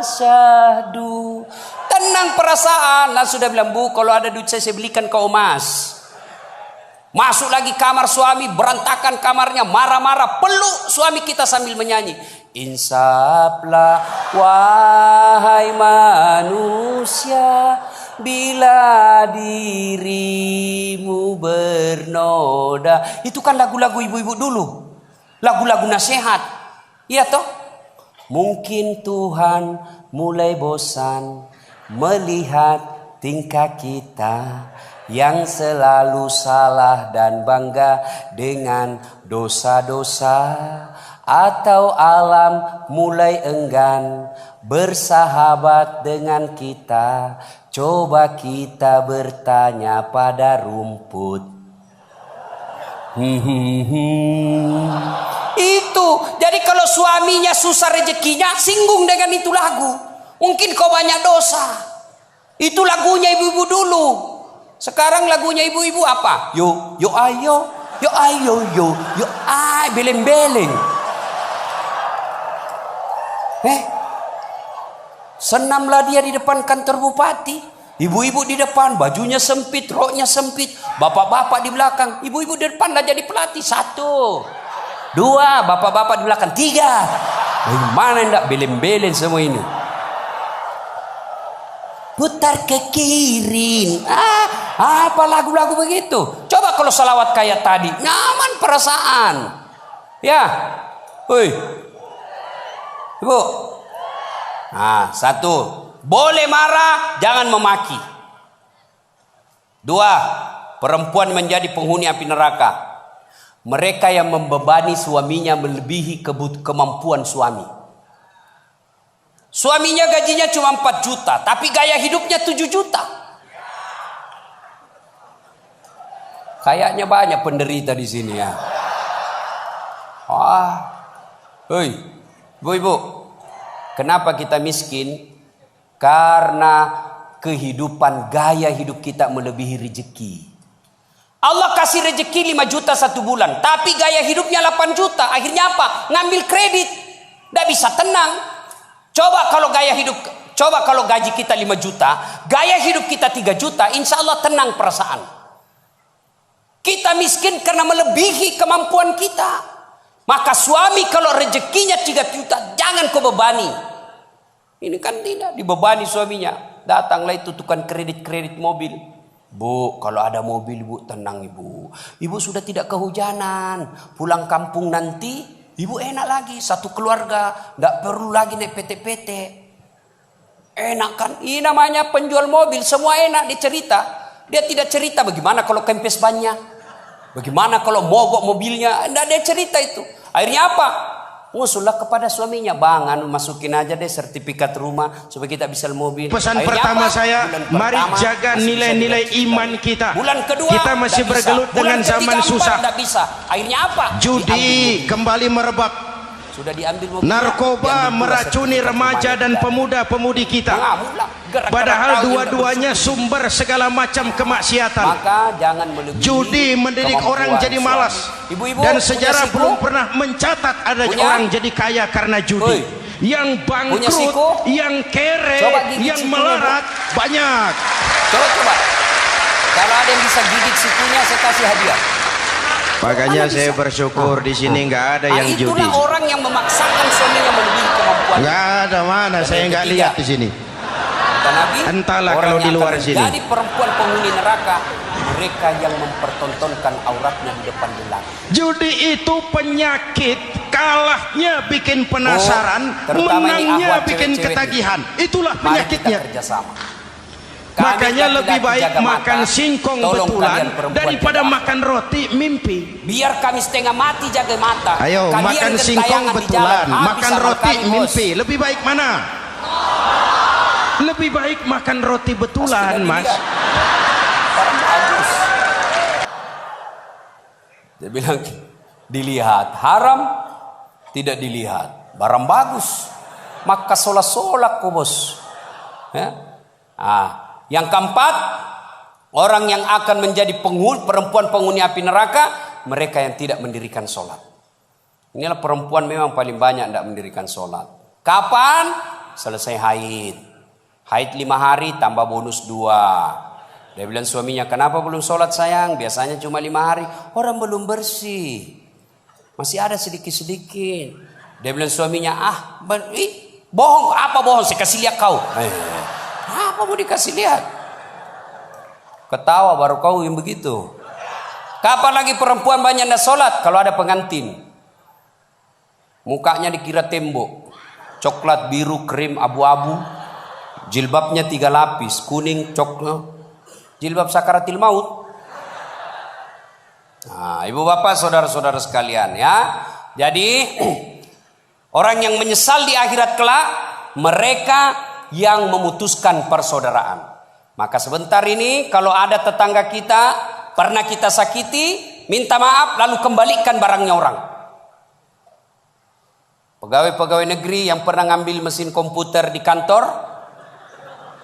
syahdu. Tenang perasaan. Lah sudah bilang, bu kalau ada duit saya belikan kau emas. Masuk lagi kamar suami, berantakan kamarnya, marah-marah, peluk suami kita sambil menyanyi. Insaflah wahai manusia, bila dirimu bernoda. Itu kan lagu-lagu ibu-ibu dulu, lagu-lagu nasihat, iya toh? Mungkin Tuhan mulai bosan melihat tingkah kita yang selalu salah dan bangga dengan dosa-dosa, atau alam mulai enggan bersahabat dengan kita. Coba kita bertanya pada rumput. Itu. Jadi kalau suaminya susah rezekinya, singgung dengan itu lagu. Mungkin kau banyak dosa. Itu lagunya ibu-ibu dulu. Sekarang lagunya ibu-ibu apa? Yo ayo, yo ayo, yo ay, beleng-beleng. Senamlah dia di depan kantor bupati. Ibu-ibu di depan, bajunya sempit, roknya sempit. Bapak-bapak di belakang. Ibu-ibu di depan lah jadi pelatih. 1, 2, bapak-bapak di belakang. 3. Bagaimana enggak belen-belen semua ini? Putar ke kiri. Apa lagu-lagu begitu? Coba kalau salawat kayak tadi, nyaman perasaan. Ya. Woi. Ibu. Nah, 1, boleh marah, jangan memaki. 2, perempuan menjadi penghuni api neraka. Mereka yang membebani suaminya melebihi kemampuan suami. Suaminya gajinya cuma 4 juta, tapi gaya hidupnya 7 juta. Kayaknya banyak penderita di sini ya. Hei, ibu-ibu. Kenapa kita miskin? Karena kehidupan gaya hidup kita melebihi rezeki. Allah kasih rezeki 5 juta 1 bulan, tapi gaya hidupnya 8 juta. Akhirnya apa? Ngambil kredit. Tidak bisa tenang. Coba kalau gaji kita 5 juta, gaya hidup kita 3 juta, insya Allah tenang perasaan. Kita miskin karena melebihi kemampuan kita. Maka suami kalau rezekinya 3 juta, jangan kau bebani. Ini kan tidak dibebani suaminya. Datanglah itu tukang kredit mobil. Bu, kalau ada mobil bu, tenang ibu. Ibu sudah tidak kehujanan. Pulang kampung nanti, ibu enak lagi. Satu keluarga, nggak perlu lagi naik PT-PT. Enak kan? Ini namanya penjual mobil. Semua enak dia cerita. Dia tidak cerita bagaimana kalau kempes bannya. Bagaimana kalau mogok mobilnya. Nggak dia cerita itu. Akhirnya apa? Ngusullah kepada suaminya, bang, masukin aja deh sertifikat rumah supaya kita bisa mobil. Pesan akhirnya pertama apa? saya, mari jaga nilai-nilai iman kita. Bulan kedua kita masih bergelut dengan zaman susah. Bisa. Akhirnya apa? Judi kembali merebak. Sudah diambil mobilnya, narkoba meracuni remaja dan pemuda-pemudi kita. Padahal dua-duanya sumber segala macam kemaksiatan. Maka jangan melebihi. Judi mendidik orang jadi malas. Ibu-ibu, dan sejarah belum pernah mencatat ada orang jadi kaya karena judi. Yang bangkrut, yang kere, yang melarat banyak. Coba. Kalau ada yang bisa gigit sikunya, saya kasih hadiah. Makanya saya bersyukur di sini nggak ada yang judi. Itulah orang yang memaksakan suaminya melebihi kemampuan. Nggak ada, mana saya nggak lihat di sini. Nabi, entahlah kalau di luar sini. Jadi perempuan penghuni neraka, mereka yang mempertontonkan auratnya di depan lelaki. Judi itu penyakit, kalahnya bikin penasaran, menangnya bikin ketagihan. Itulah penyakitnya. Makanya lebih baik makan singkong betulan daripada makan roti mimpi. Biar kami setengah mati jaga mata. Ayo makan singkong betulan, makan roti mimpi. Lebih baik mana? Lebih baik makan roti betulan, Mas. Dia bilang dilihat haram, tidak dilihat barang bagus, maka solak-solak kok bos. Ya? Yang keempat, orang yang akan menjadi perempuan penghuni api neraka, mereka yang tidak mendirikan sholat. Inilah perempuan memang paling banyak tidak mendirikan sholat. Kapan? Selesai haid. Haid 5 hari tambah bonus 2. Dia bilang suaminya, kenapa belum sholat sayang? Biasanya cuma 5 hari. Orang belum bersih, masih ada sedikit-sedikit. Dia bilang suaminya, bohong. Apa bohong? Saya kasih lihat kau. Apa mau dikasih lihat? Ketawa baru kau yang begitu. Kapan lagi perempuan banyak nak sholat? Kalau ada pengantin, mukanya dikira tembok, coklat, biru, krim, abu-abu, jilbabnya 3 lapis, kuning, coklat, jilbab sakaratil maut. Ibu bapak saudara-saudara sekalian ya. Jadi orang yang menyesal di akhirat kelak, mereka yang memutuskan persaudaraan. Maka sebentar ini kalau ada tetangga kita pernah kita sakiti, minta maaf lalu kembalikan barangnya orang. Pegawai-pegawai negeri yang pernah ngambil mesin komputer di kantor,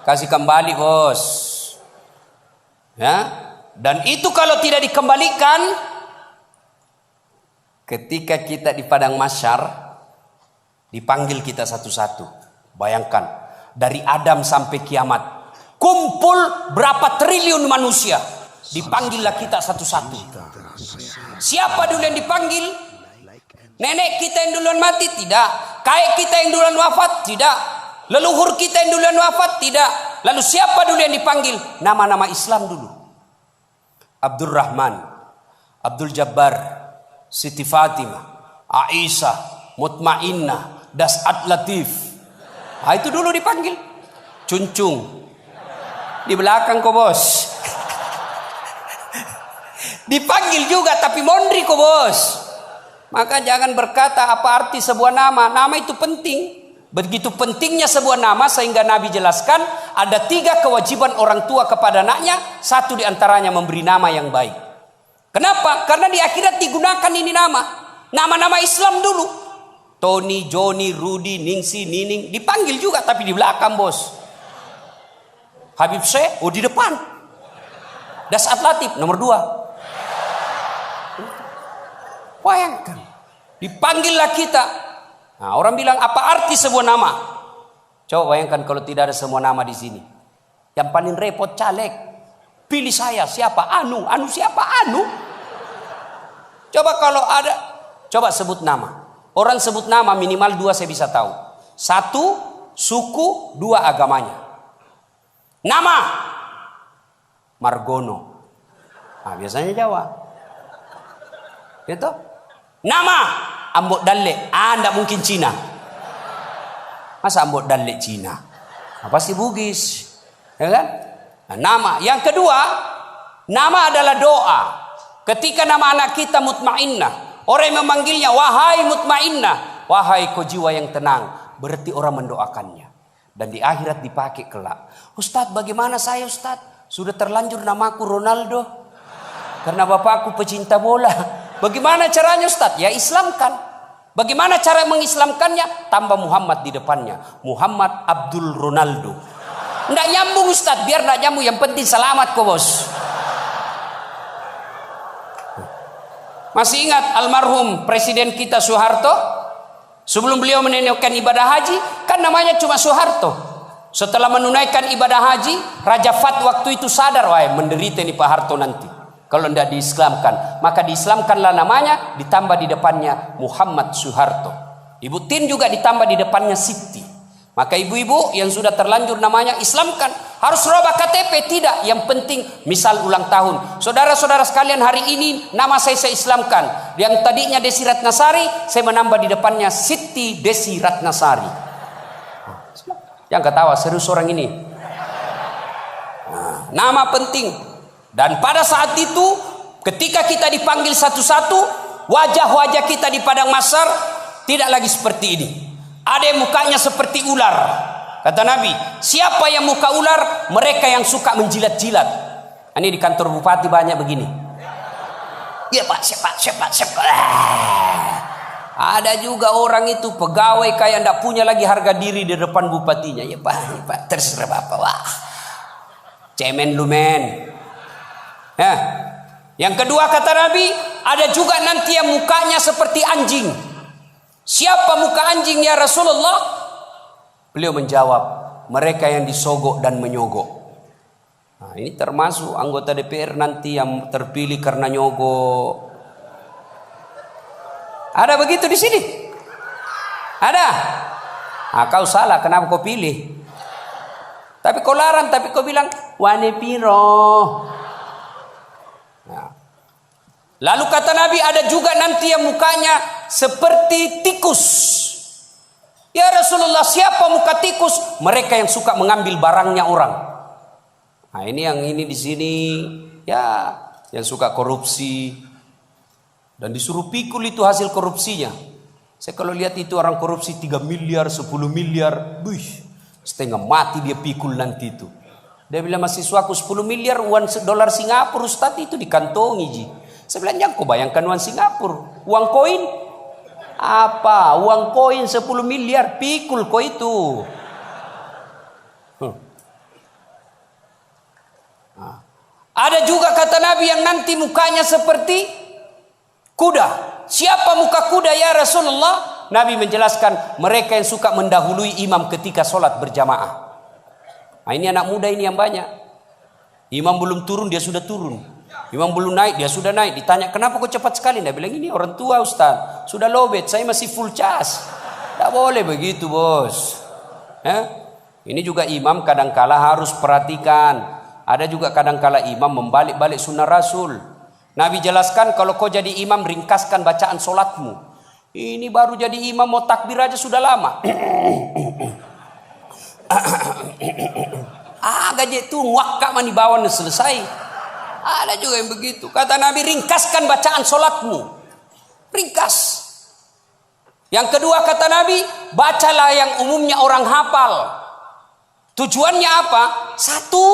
kasih kembali bos. Ya, dan itu kalau tidak dikembalikan, ketika kita di padang mahsyar dipanggil kita satu-satu. Bayangkan, dari Adam sampai kiamat. Kumpul berapa triliun manusia, dipanggillah kita satu-satu. Siapa dulu yang dipanggil? Nenek kita yang duluan mati? Tidak. Kakek kita yang duluan wafat? Tidak. Leluhur kita yang duluan wafat? Tidak. Lalu siapa dulu yang dipanggil? Nama-nama Islam dulu. Abdurrahman, Abdul Jabbar, Siti Fatimah, Aisyah, Mutmainnah, Das'at Latif. Nah, itu dulu dipanggil. Cuncung. Di belakang kok bos. Dipanggil juga tapi mondri kok bos. Maka jangan berkata apa arti sebuah nama. Nama itu penting. Begitu pentingnya sebuah nama sehingga Nabi jelaskan ada 3 kewajiban orang tua kepada anaknya. 1 diantaranya memberi nama yang baik. Kenapa? Karena di akhirat digunakan ini nama. Nama-nama Islam dulu. Tony, Joni, Rudy, Ningsi, Nining. Dipanggil juga tapi di belakang bos. Habib Syekh, di depan. Das'at Latif, nomor 2. Bayangkan. Dipanggillah kita. Nah, orang bilang apa arti sebuah nama? Coba bayangkan kalau tidak ada semua nama di sini. Yang paling repot caleg. Pilih saya siapa? Anu siapa? Anu. Coba kalau ada, coba sebut nama. Orang sebut nama minimal 2 saya bisa tahu. 1 suku, 2 agamanya. Nama Margono. Nah, biasanya Jawa. Gitu? Nama Ambok Dalle. Enggak mungkin Cina. Masa Ambok Dalle Cina? Nah, pasti Bugis. Ya kan? Nah, nama. Yang kedua, nama adalah doa. Ketika nama anak kita Mutmainnah, orang yang memanggilnya wahai Mutmainnah, wahai kau jiwa yang tenang, berarti orang mendoakannya. Dan di akhirat dipakai kelak. Ustadz, bagaimana saya Ustadz? Sudah terlanjur namaku Ronaldo. Karena bapakku pecinta bola. Bagaimana caranya Ustadz? Ya Islamkan. Bagaimana cara mengislamkannya? Tambah Muhammad di depannya. Muhammad Abdul Ronaldo. Nggak nyambung Ustadz. Biar nggak nyambung. Yang penting selamat kok bos. Masih ingat almarhum Presiden kita Soeharto? Sebelum beliau menunaikan ibadah haji, kan namanya cuma Soeharto. Setelah menunaikan ibadah haji, Raja Fat waktu itu sadar, wah menderita nih Pak Harto nanti. Kalau tidak diislamkan, maka diislamkanlah namanya, ditambah di depannya Muhammad Soeharto. Ibu Tin juga ditambah di depannya Siti. Maka ibu-ibu yang sudah terlanjur namanya islamkan. Harus rubah KTP? Tidak. Yang penting misal ulang tahun. Saudara-saudara sekalian, hari ini nama saya islamkan. Yang tadinya Desi Ratnasari, saya menambah di depannya Siti Desi Ratnasari. Yang ketawa serius orang ini. Nah, nama penting. Dan pada saat itu ketika kita dipanggil satu-satu, wajah-wajah kita di padang mahsyar tidak lagi seperti ini. Ada yang mukanya seperti ular. Kata Nabi, siapa yang muka ular? Mereka yang suka menjilat-jilat. Ini di kantor bupati banyak begini. Ya Pak, siapa. Ada juga orang itu pegawai kayak ndak punya lagi harga diri di depan bupatinya. Ya Pak, terserah Bapak. Wah, cemen lu men. Nah, yang kedua kata Nabi, ada juga nanti yang mukanya seperti anjing. Siapa muka anjing ya Rasulullah? Beliau menjawab, mereka yang disogok dan menyogok. Nah, ini termasuk anggota DPR nanti yang terpilih karena nyogok. Ada begitu di sini? Ada? Nah, kau salah, kenapa kau pilih? Tapi kau larang, tapi kau bilang wane piro. Nah. Lalu kata Nabi, ada juga nanti yang mukanya seperti tikus. Ya Rasulullah, siapa muka tikus? Mereka yang suka mengambil barangnya orang. Nah, ini yang ini di sini ya, yang suka korupsi dan disuruh pikul itu hasil korupsinya. Saya kalau lihat itu orang korupsi 3 miliar, 10 miliar, setengah mati dia pikul nanti itu. Dia bilang, mahasiswaku 10 miliar uang dolar Singapura Ustaz itu dikantongi ji. Saya bilang, jangan kau bayangkan uang Singapura, uang koin. Apa? Uang koin 10 miliar, pikul kau itu. Nah. Ada juga kata Nabi yang nanti mukanya seperti kuda. Siapa muka kuda ya Rasulullah? Nabi menjelaskan, mereka yang suka mendahului imam ketika sholat berjamaah. Nah, ini anak muda ini yang banyak. Imam belum turun dia sudah turun. Imam belum naik dia sudah naik. Ditanya kenapa kok cepat sekali? Dia bilang ini orang tua Ustaz. Sudah lowbat, saya masih full charge. Tidak boleh begitu bos. Ini juga imam kadangkala harus perhatikan. Ada juga kadangkala imam membalik-balik sunnah Rasul. Nabi jelaskan kalau kau jadi imam ringkaskan bacaan solatmu. Ini baru jadi imam mau takbir aja sudah lama. Gaji itu wakak mani bawan selesai. Ada juga yang begitu. Kata Nabi ringkaskan bacaan solatmu. Ringkas. Yang kedua kata Nabi, bacalah yang umumnya orang hafal. Tujuannya apa? Satu,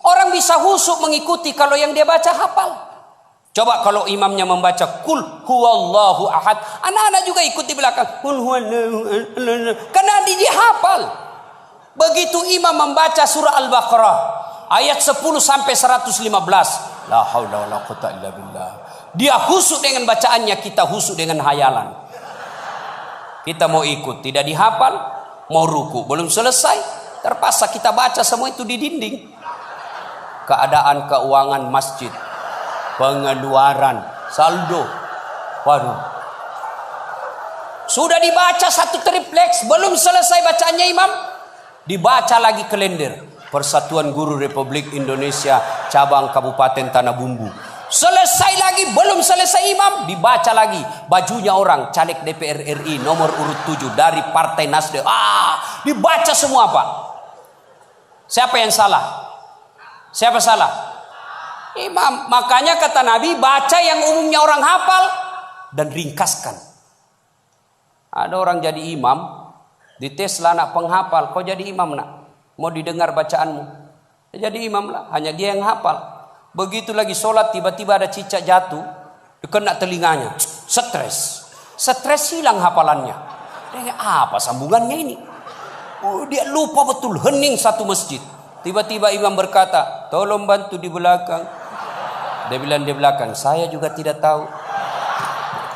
orang bisa khusyuk mengikuti kalau yang dia baca hafal. Coba kalau imamnya membaca kul huwallahu ahad, anak-anak juga ikut di belakang. Kul huwallahu ahad. Karena dia hafal. Begitu imam membaca surah Al-Baqarah ayat 10 sampai 115. La haula wala quwwata illa billah. Dia khusyuk dengan bacaannya, kita khusyuk dengan hayalan. Kita mau ikut, tidak dihafal, mau ruku, belum selesai, terpaksa kita baca semua itu di dinding. Keadaan keuangan masjid, pengeluaran, saldo, waduh. Sudah dibaca satu tripleks, belum selesai bacaannya imam, dibaca lagi kalender. Persatuan Guru Republik Indonesia cabang Kabupaten Tanah Bumbu. Selesai lagi, belum selesai imam, dibaca lagi bajunya orang caleg DPR RI nomor urut 7 dari Partai Nasdem. Dibaca semua Pak. Siapa yang salah? Siapa salah? Imam. Makanya kata Nabi, baca yang umumnya orang hafal dan ringkaskan. Ada orang jadi imam, dites lah anak penghafal, kau jadi imam nak? Mau didengar bacaanmu? Jadi imam lah, hanya dia yang hafal. Begitu lagi sholat tiba-tiba ada cicak jatuh kena telinganya, stres hilang hafalannya. Dia apa sambungannya ini? Dia lupa betul, hening satu masjid. Tiba-tiba imam berkata, tolong bantu di belakang. Dia bilang di belakang, saya juga tidak tahu.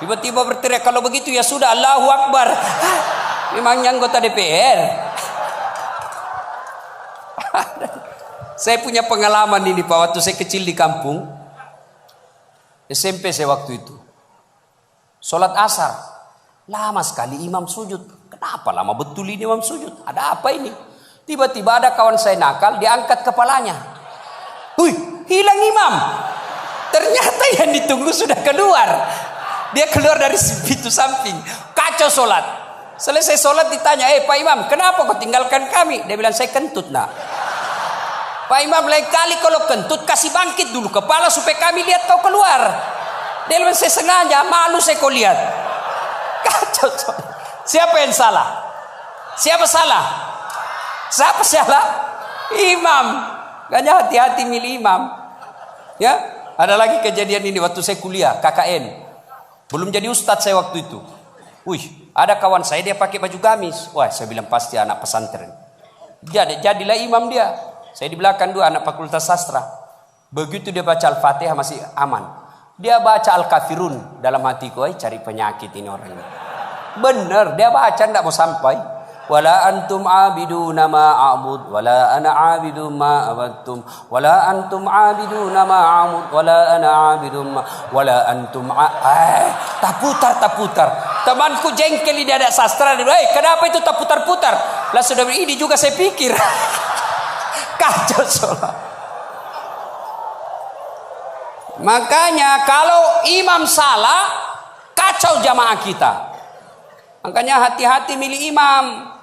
Tiba-tiba berteriak, kalau begitu ya sudah, Allahu Akbar. Memangnya anggota DPR. Saya punya pengalaman ini Pak, waktu saya kecil di kampung SMP saya waktu itu sholat asar lama sekali imam sujud. Kenapa lama betul ini imam sujud? Ada apa ini? Tiba-tiba ada kawan saya nakal, diangkat kepalanya. Hilang imam. Ternyata yang ditunggu sudah keluar. Dia keluar dari pintu samping. Kacau sholat. Selesai sholat ditanya, Pak Imam, kenapa kau tinggalkan kami? Dia bilang, saya kentut nak. Pak Imam, lain kali kalau kentut kasih bangkit dulu kepala supaya kami lihat kau keluar. Dia bilang, saya sengaja, malu saya kau lihat. Kacau. Siapa yang salah? Siapa salah? Siapa salah? Imam. Makanya hati-hati milih imam. Ya, ada lagi kejadian ini waktu saya kuliah KKN. Belum jadi ustadz saya waktu itu. Ada kawan saya dia pakai baju gamis. Wah, saya bilang pasti anak pesantren. Jadilah imam dia. Saya di belakang dua anak fakultas sastra. Begitu dia baca Al-Fatihah masih aman. Dia baca Al-Kafirun dalam hatiku, cari penyakit ini orang ini. Benar, dia baca tidak mau sampai. Wala antum abiduna ma a'bud wala ana abidu ma abattum wala antum abiduna ma a'bud wala ana abidu ma wala antum tak putar. Temanku jengkel dia ada sastra, dia kenapa itu tak putar-putar? Lah sudah ini juga saya pikir. Kacau sholat. Makanya kalau imam salah, kacau jamaah kita. Makanya hati-hati milih imam.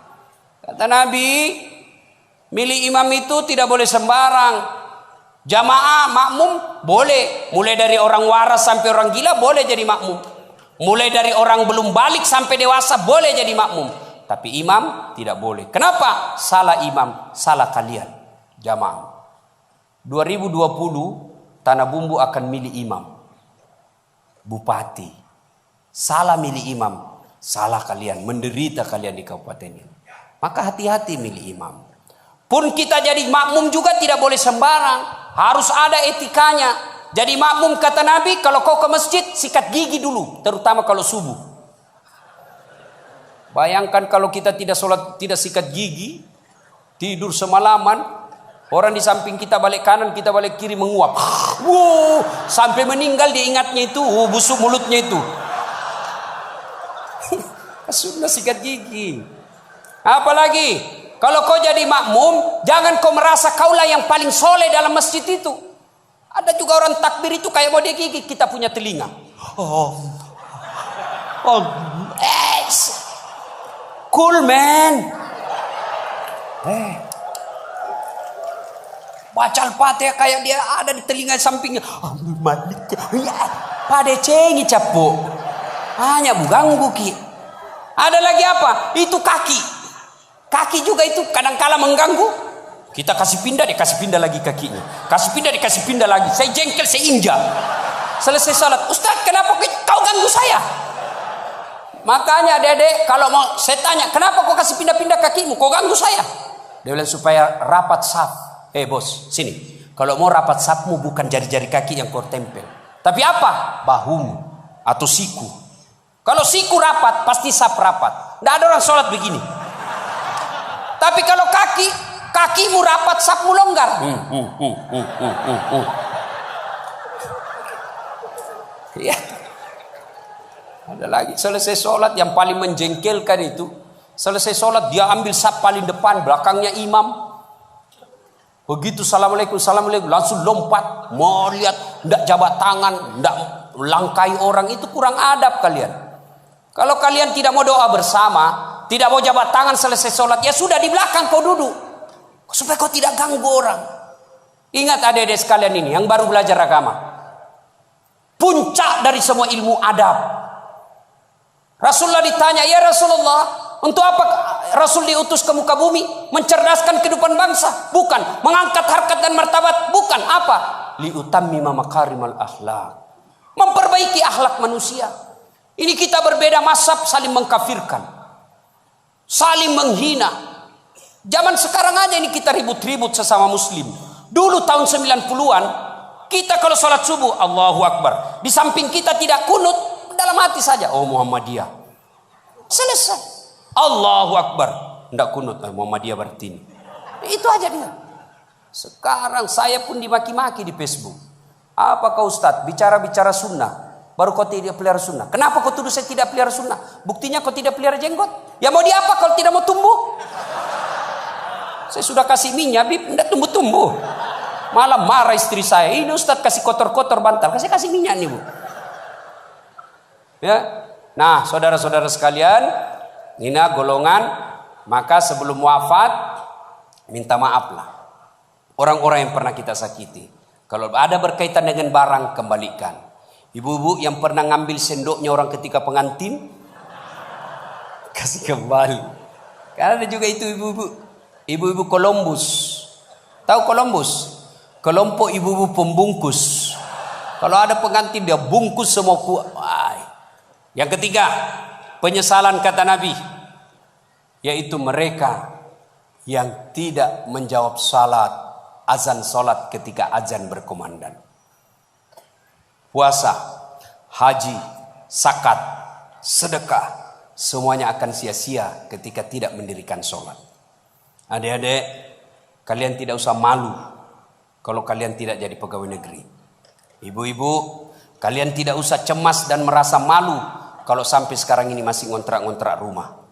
Kata Nabi, milih imam itu tidak boleh sembarang. Jamaah makmum boleh, mulai dari orang waras sampai orang gila boleh jadi makmum. Mulai dari orang belum balik sampai dewasa boleh jadi makmum. Tapi imam tidak boleh. Kenapa? Salah imam, salah kalian. Jamaah 2020 Tanah Bumbu akan milih imam bupati. Salah milih imam, salah kalian, menderita kalian di kabupaten ini. Maka hati-hati milih imam. Pun kita jadi makmum juga tidak boleh sembarang, harus ada etikanya. Jadi makmum kata Nabi, kalau kau ke masjid sikat gigi dulu, terutama kalau subuh. Bayangkan kalau kita tidak sholat, tidak sikat gigi, Tidur semalaman. Orang di samping kita balik kanan, kita balik kiri menguap. Wow, sampai meninggal dia ingatnya itu, busuk mulutnya itu. Sunnah sikat gigi. Apalagi kalau kau jadi makmum, jangan kau merasa kaulah yang paling soleh dalam masjid itu. Ada juga orang takbir itu kayak mau dia gigit, kita punya telinga. Cool man. Baca Al-Fatihah kayak dia ada di telinga sampingnya. Pada cengi capuk. Hanya ganggu ki. Ada lagi apa? Itu kaki. Kaki juga itu kadang-kala mengganggu. Kita kasih pindah, dia kasih pindah lagi kakinya. Kasih pindah, dia kasih pindah lagi. Saya jengkel, saya injak. Selesai salat. Ustaz, kenapa kau ganggu saya? Makanya adik-adik, kalau mau saya tanya, kenapa kau kasih pindah-pindah kakimu? Kau ganggu saya? Dia bilang supaya rapat saf. Bos, sini. Kalau mau rapat sapmu bukan jari-jari kaki yang kau tempel. Tapi apa? Bahumu atau siku. Kalau siku rapat, pasti sap rapat. Tidak ada orang sholat begini. Tapi kalau kakimu rapat, sapmu longgar. Ya. Ada lagi. Selesai sholat yang paling menjengkelkan itu. Selesai sholat dia ambil sap paling depan, belakangnya imam. Begitu assalamualaikum, assalamualaikum, langsung lompat, mau lihat, tidak jabat tangan, tidak langkai orang, itu kurang adab kalian. Kalau kalian tidak mau doa bersama, tidak mau jabat tangan selesai sholat, ya sudah di belakang kau duduk, supaya kau tidak ganggu orang. Ingat adik-adik sekalian ini, yang baru belajar agama, puncak dari semua ilmu adab. Rasulullah ditanya, ya Rasulullah, untuk apa Rasul diutus ke muka bumi? Mencerdaskan kehidupan bangsa? Bukan. Mengangkat harkat dan martabat? Bukan. Apa? Liutammima makarimal akhlak. Memperbaiki akhlak manusia. Ini kita berbeda mazhab, saling mengkafirkan, saling menghina. Zaman sekarang aja ini kita ribut-ribut sesama muslim. Dulu tahun 90-an, kita kalau sholat subuh, Allahu Akbar. Di samping kita tidak kunut, dalam hati saja, oh Muhammadiyah. Selesai. Allahu Akbar. Tidak kunut, Muhammadiyah berarti ini. Itu aja dia. Sekarang saya pun dimaki-maki di Facebook. Apa kau Ustaz? Bicara-bicara sunnah. Baru kau tidak pelihara sunnah. Kenapa kau tuduh saya tidak pelihara sunnah? Buktinya kau tidak pelihara jenggot. Ya mau diapa kalau tidak mau tumbuh? Saya sudah kasih minyak, tidak tumbuh-tumbuh. Malah marah istri saya. Ini Ustaz kasih kotor-kotor bantal. Saya kasih minyak nih Bu. Ya. Nah saudara-saudara sekalian, ini golongan, maka sebelum wafat minta maaflah orang-orang yang pernah kita sakiti. Kalau ada berkaitan dengan barang, kembalikan. Ibu-ibu yang pernah ngambil sendoknya orang ketika pengantin, kasih kembali. Karena ada juga itu ibu-ibu Columbus. Tahu Columbus? Kelompok ibu-ibu pembungkus. Kalau ada pengantin dia bungkus semua kuat. Yang ketiga, penyesalan kata Nabi, yaitu mereka yang tidak menjawab azan salat ketika azan berkumandang. Puasa, haji, zakat, sedekah, semuanya akan sia-sia ketika tidak mendirikan salat. Adik-adik, kalian tidak usah malu kalau kalian tidak jadi pegawai negeri. Ibu-ibu, kalian tidak usah cemas dan merasa malu kalau sampai sekarang ini masih ngontrak-ngontrak rumah.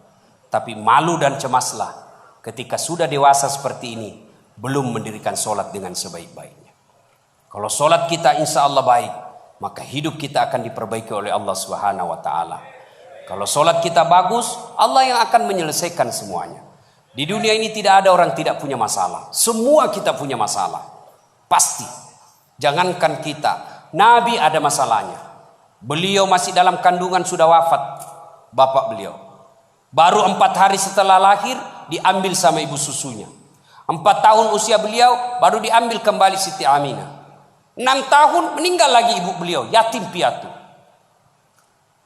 Tapi malu dan cemaslah ketika sudah dewasa seperti ini, belum mendirikan sholat dengan sebaik-baiknya. Kalau sholat kita insya Allah baik, maka hidup kita akan diperbaiki oleh Allah Subhanahu wa ta'ala. Kalau sholat kita bagus, Allah yang akan menyelesaikan semuanya. Di dunia ini tidak ada orang tidak punya masalah. Semua kita punya masalah. Pasti. Jangankan kita, Nabi ada masalahnya. Beliau masih dalam kandungan sudah wafat bapak beliau. Baru 4 hari setelah lahir diambil sama ibu susunya. 4 tahun usia beliau baru diambil kembali Siti Aminah. 6 tahun meninggal lagi ibu beliau, yatim piatu.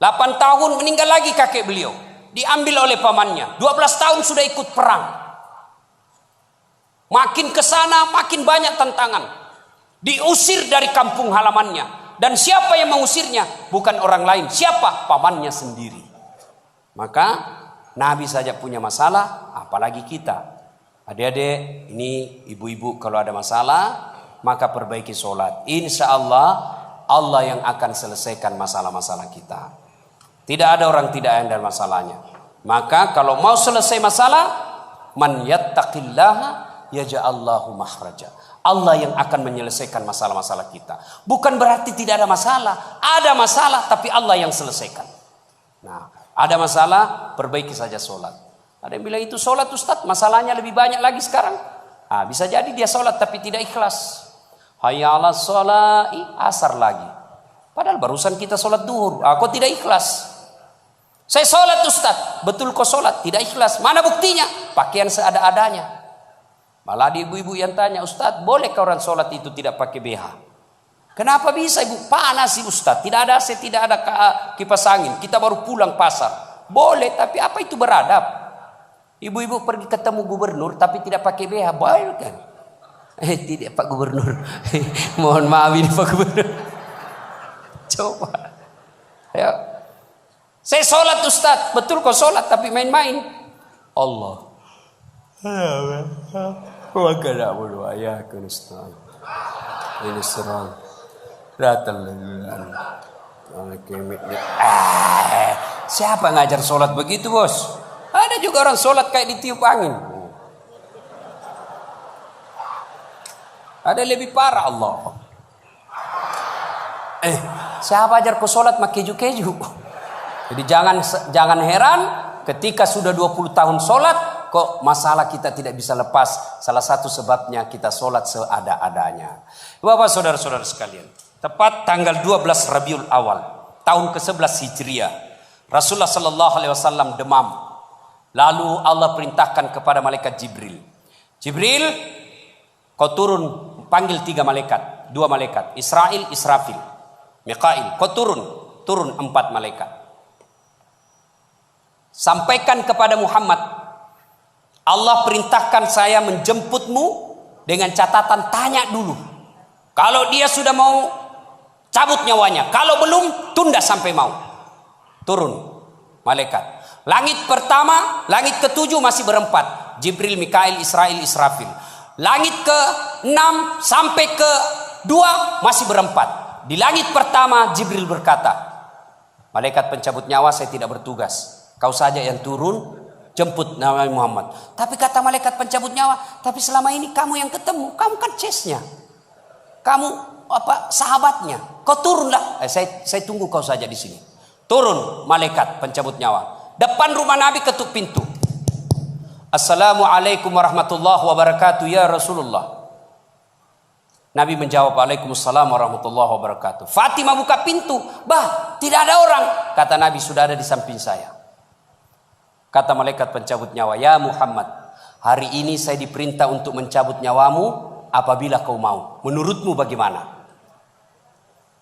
8 tahun meninggal lagi kakek beliau, diambil oleh pamannya. 12 tahun sudah ikut perang. Makin ke sana makin banyak tantangan. Diusir dari kampung halamannya. Dan siapa yang mengusirnya? Bukan orang lain. Siapa? Pamannya sendiri. Maka Nabi saja punya masalah, apalagi kita. Adik-adik, ini ibu-ibu kalau ada masalah, maka perbaiki sholat. Insya Allah, Allah yang akan selesaikan masalah-masalah kita. Tidak ada orang tidak ada masalahnya. Maka kalau mau selesai masalah, man yattaqillaha yaj'allahu makhraja. Allah yang akan menyelesaikan masalah-masalah kita. Bukan berarti tidak ada masalah. Ada masalah, tapi Allah yang selesaikan. Nah, ada masalah, perbaiki saja sholat. Ada yang bilang itu sholat Ustaz, masalahnya lebih banyak lagi sekarang. Nah, bisa jadi dia sholat tapi tidak ikhlas. Hayya 'alas sholat, asar lagi. Padahal barusan kita sholat duhur. Kok tidak ikhlas? Saya sholat Ustaz, betul kok sholat, tidak ikhlas. Mana buktinya? Pakaian seada-adanya. Malah di ibu-ibu yang tanya, Ustaz, bolehkah orang sholat itu tidak pakai BH? Kenapa bisa ibu? Panas sih Ustaz, tidak ada AC, tidak ada kipas angin. Kita baru pulang pasar. Boleh, tapi apa itu beradab? Ibu-ibu pergi ketemu gubernur tapi tidak pakai BH, boleh kan? Tidak Pak Gubernur. Mohon maaf ini Pak Gubernur. Coba. Ayo. Saya sholat Ustaz, betul kok sholat tapi main-main. Allah. Wa kana wa ya kunustan. Ini serang. Siapa ngajar sholat begitu bos? Ada juga orang sholat kayak ditiup angin. Ada lebih parah Allah. Siapa ajar kau sholat mak keju-keju? Jadi jangan heran ketika sudah 20 tahun sholat kok masalah kita tidak bisa lepas. Salah satu sebabnya kita sholat seada-adanya. Bapak saudara-saudara sekalian, tepat tanggal 12 Rabiul Awal tahun ke-11 Hijriah, Rasulullah sallallahu alaihi wasallam demam. Lalu Allah perintahkan kepada malaikat Jibril. Jibril, kau turun, panggil 3 malaikat, 2 malaikat, Israil, Israfil, Mikail. Kau turun 4 malaikat. Sampaikan kepada Muhammad, Allah perintahkan saya menjemputmu dengan catatan tanya dulu. Kalau dia sudah mau cabut nyawanya, kalau belum tunda sampai mau. Turun malaikat. Langit pertama, langit ke-7 masih berempat. Jibril, Mikail, Israil, Israfil. Langit ke-6 sampai ke-2 masih berempat. Di langit pertama Jibril berkata, malaikat pencabut nyawa saya tidak bertugas. Kau saja yang turun, jemput Nabi Muhammad. Tapi kata malaikat pencabut nyawa, tapi selama ini kamu yang ketemu. Kamu kan chase-nya. Kamu sahabatnya. Kau turunlah. Saya tunggu kau saja di sini. Turun malaikat pencabut nyawa. Depan rumah Nabi ketuk pintu. Assalamualaikum warahmatullahi wabarakatuh ya Rasulullah. Nabi menjawab, Waalaikumsalam warahmatullahi wabarakatuh. Fatimah buka pintu. Bah, tidak ada orang. Kata Nabi, sudah ada di samping saya. Kata malaikat pencabut nyawa, ya Muhammad, hari ini saya diperintah untuk mencabut nyawamu apabila kau mau. Menurutmu bagaimana?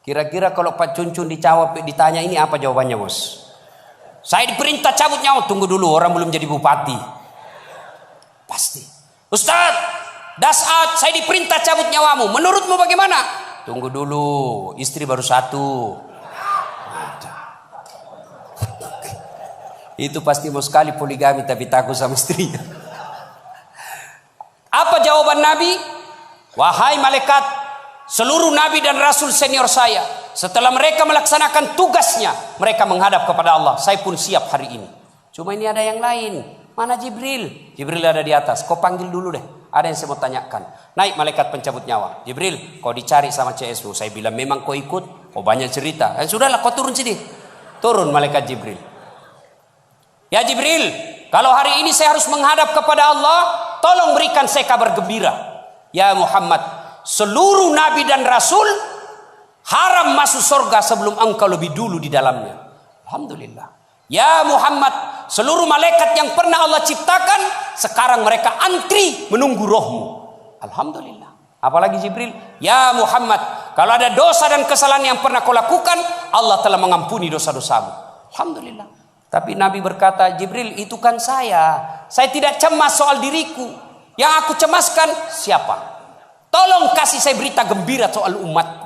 Kira-kira kalau Pak Cuncun ditanya ini apa jawabannya bos? Saya diperintah cabut nyawa. Tunggu dulu, orang belum jadi bupati. Pasti. Ustaz, dasat saya diperintah cabut nyawamu. Menurutmu bagaimana? Tunggu dulu, istri baru 1. Itu pasti mau sekali poligami tapi takut sama istrinya. Apa jawaban Nabi? Wahai malaikat, seluruh nabi dan rasul senior saya, setelah mereka melaksanakan tugasnya, mereka menghadap kepada Allah. Saya pun siap hari ini. Cuma ini ada yang lain. Mana Jibril? Jibril ada di atas. Kau panggil dulu deh. Ada yang saya mau tanyakan. Naik malaikat pencabut nyawa. Jibril, kau dicari sama CSU. Saya bilang memang kau ikut. Kau banyak cerita. Sudahlah kau turun sini. Turun malaikat Jibril. Ya Jibril, kalau hari ini saya harus menghadap kepada Allah, tolong berikan saya kabar gembira. Ya Muhammad, seluruh nabi dan rasul haram masuk surga sebelum engkau lebih dulu di dalamnya. Alhamdulillah. Ya Muhammad, seluruh malaikat yang pernah Allah ciptakan sekarang mereka antri menunggu rohmu. Alhamdulillah. Apalagi Jibril, ya Muhammad, kalau ada dosa dan kesalahan yang pernah kau lakukan, Allah telah mengampuni dosa-dosamu. Alhamdulillah. Tapi Nabi berkata, Jibril, itu kan saya tidak cemas soal diriku. Yang aku cemaskan siapa? Tolong kasih saya berita gembira soal umatku.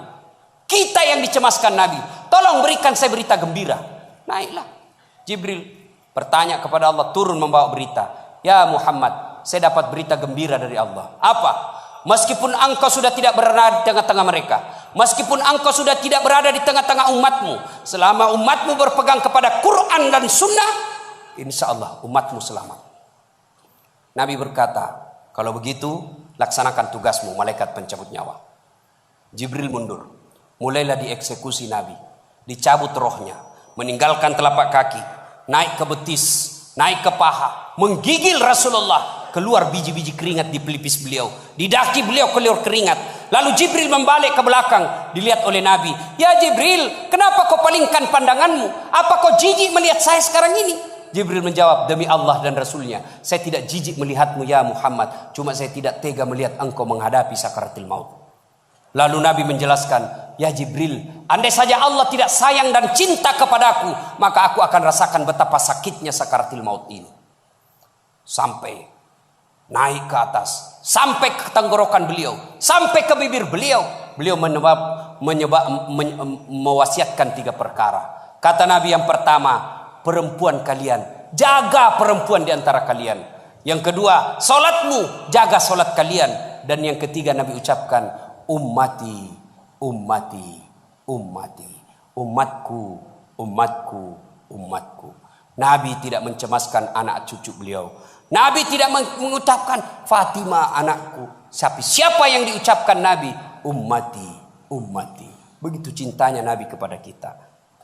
Kita yang dicemaskan Nabi, tolong berikan saya berita gembira. Naiklah Jibril bertanya kepada Allah, turun membawa berita. Ya Muhammad, saya dapat berita gembira dari Allah. Apa? Meskipun engkau sudah tidak berada di tengah-tengah mereka, meskipun engkau sudah tidak berada di tengah-tengah umatmu, selama umatmu berpegang kepada Quran dan Sunnah, insya Allah umatmu selamat. Nabi berkata, kalau begitu laksanakan tugasmu malaikat pencabut nyawa. Jibril mundur, mulailah dieksekusi Nabi, dicabut rohnya, meninggalkan telapak kaki, naik ke betis, naik ke paha, menggigil Rasulullah, keluar biji-biji keringat di pelipis beliau, di daki beliau keluar keringat. Lalu Jibril membalik ke belakang, dilihat oleh Nabi. Ya Jibril, kenapa kau palingkan pandanganmu? Apa kau jijik melihat saya sekarang ini? Jibril menjawab, demi Allah dan Rasulnya, saya tidak jijik melihatmu ya Muhammad, cuma saya tidak tega melihat engkau menghadapi sakaratul maut. Lalu Nabi menjelaskan, ya Jibril, andai saja Allah tidak sayang dan cinta kepadaku, maka aku akan rasakan betapa sakitnya sakaratul maut ini. Sampai naik ke atas, sampai ke tenggorokan beliau, sampai ke bibir beliau. Beliau mewasiatkan 3 perkara. Kata Nabi, yang pertama, perempuan kalian, jaga perempuan di antara kalian. Yang kedua, solatmu, jaga solat kalian. Dan yang ketiga Nabi ucapkan, ummati, ummati, ummati, umatku, umatku, umatku. Nabi tidak mencemaskan anak cucu beliau. Nabi tidak mengucapkan Fatimah anakku. Siapa yang diucapkan Nabi? Ummati, ummati. Begitu cintanya Nabi kepada kita.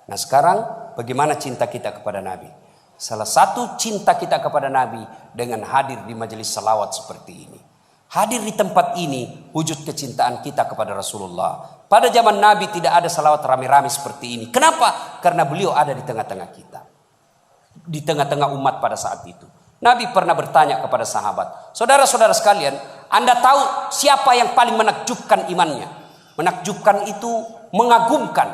Nah sekarang bagaimana cinta kita kepada Nabi? Salah satu cinta kita kepada Nabi dengan hadir di majelis salawat seperti ini. Hadir di tempat ini wujud kecintaan kita kepada Rasulullah. Pada zaman Nabi tidak ada salawat rame-rame seperti ini. Kenapa? Karena beliau ada di tengah-tengah kita, di tengah-tengah umat pada saat itu. Nabi pernah bertanya kepada sahabat, saudara-saudara sekalian, Anda tahu siapa yang paling menakjubkan imannya? Menakjubkan itu mengagumkan.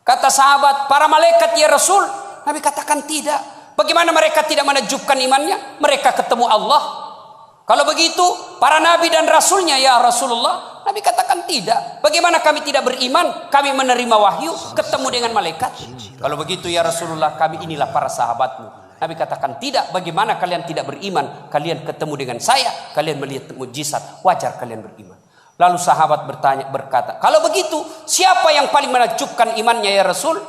Kata sahabat, para malaikat ya Rasul. Nabi katakan tidak. Bagaimana mereka tidak menakjubkan imannya? Mereka ketemu Allah. Kalau begitu, para nabi dan rasulnya ya Rasulullah. Nabi katakan tidak. Bagaimana kami tidak beriman? Kami menerima wahyu, ketemu dengan malaikat. Kalau begitu ya Rasulullah, kami inilah para sahabatmu. Nabi katakan tidak. Bagaimana kalian tidak beriman? Kalian ketemu dengan saya, kalian melihat mukjizat, wajar kalian beriman. Lalu sahabat berkata, kalau begitu siapa yang paling menakjubkan imannya ya Rasul?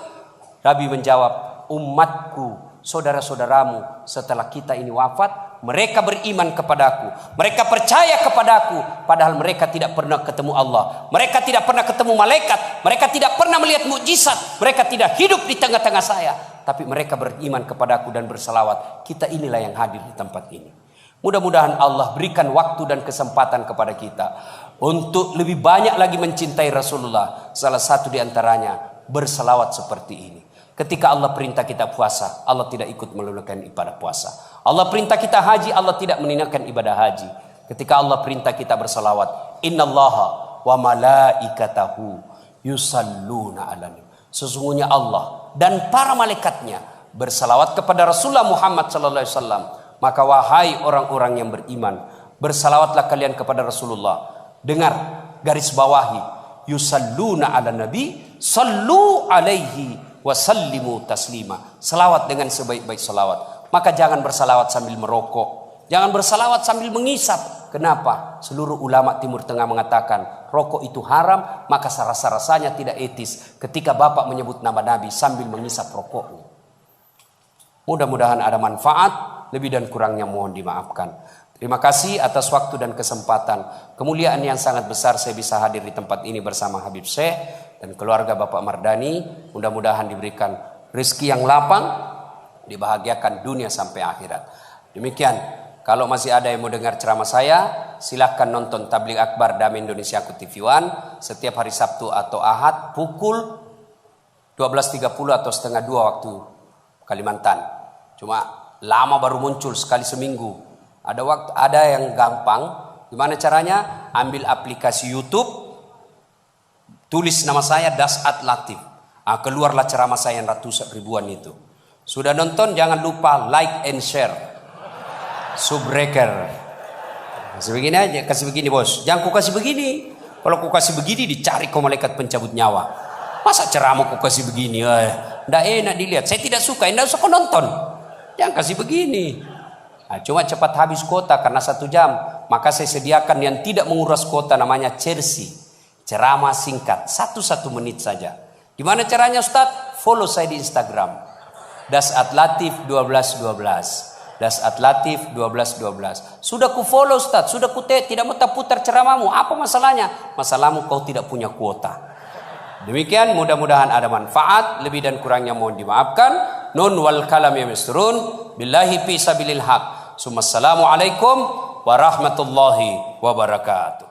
Nabi menjawab, umatku, saudara-saudaramu setelah kita ini wafat, mereka beriman kepadaku, mereka percaya kepadaku, padahal mereka tidak pernah ketemu Allah, mereka tidak pernah ketemu malaikat, mereka tidak pernah melihat mukjizat, mereka tidak hidup di tengah-tengah saya, tapi mereka beriman kepadaku dan bersalawat. Kita inilah yang hadir di tempat ini. Mudah-mudahan Allah berikan waktu dan kesempatan kepada kita untuk lebih banyak lagi mencintai Rasulullah. Salah satu di antaranya bersalawat seperti ini. Ketika Allah perintah kita puasa, Allah tidak ikut menunaikan ibadah puasa. Allah perintah kita haji, Allah tidak menunaikan ibadah haji. Ketika Allah perintah kita bersalawat, innallaha wa malaikatahu yusalluna 'alan nabi. Sesungguhnya Allah dan para malaikatnya bersalawat kepada Rasulullah Muhammad sallallahu alaihi wasallam. Maka wahai orang-orang yang beriman, bersalawatlah kalian kepada Rasulullah. Dengar, garis bawahi, yusalluna 'alan nabi, sallu alaihi wasallimu taslima. Salawat dengan sebaik-baik salawat. Maka jangan bersalawat sambil merokok, jangan bersalawat sambil mengisap. Kenapa? Seluruh ulama Timur Tengah mengatakan rokok itu haram, maka rasa-rasanya tidak etis ketika Bapak menyebut nama Nabi sambil mengisap rokoknya. Mudah-mudahan ada manfaat, lebih dan kurangnya mohon dimaafkan. Terima kasih atas waktu dan kesempatan. Kemuliaan yang sangat besar saya bisa hadir di tempat ini bersama Habib Syekh dan keluarga Bapak Mardani. Mudah-mudahan diberikan rezeki yang lapang, dibahagiakan dunia sampai akhirat. Demikian, kalau masih ada yang mau dengar ceramah saya, silahkan nonton Tabligh Akbar Damai Indonesia Aku TV One setiap hari Sabtu atau Ahad pukul 12.30 atau setengah 2 waktu Kalimantan. Cuma lama baru muncul sekali seminggu. Ada yang gampang. Gimana caranya? Ambil aplikasi YouTube, tulis nama saya Dasat Latif. Keluarlah ceramah saya yang ratusan ribuan itu. Sudah nonton, jangan lupa like and share. Subbreaker. Kasih begini aja, kasih begini bos. Jangan ku kasih begini. Kalau ku kasih begini dicari kau malaikat pencabut nyawa. Masa ceramah ku kasih begini? Nggak enak dilihat. Saya tidak suka. Nggak usah kau nonton. Jangan kasih begini. Nah, cuma cepat habis kuota karena 1 jam. Maka saya sediakan yang tidak menguras kuota, namanya Chelsea. Ceramah singkat, 1 menit saja. Gimana caranya Ustadz? Follow saya di Instagram. Dasatlatif 1212. Dasatlatif 1212. Sudah ku follow Ustadz, sudah ku tidak mau putar ceramahmu. Apa masalahnya? Masalahmu kau tidak punya kuota. Demikian, mudah-mudahan ada manfaat. Lebih dan kurangnya mohon dimaafkan. Nun wal kalam yamisturun. Billahi fi sabilil haq. Assalamualaikum warahmatullahi wabarakatuh.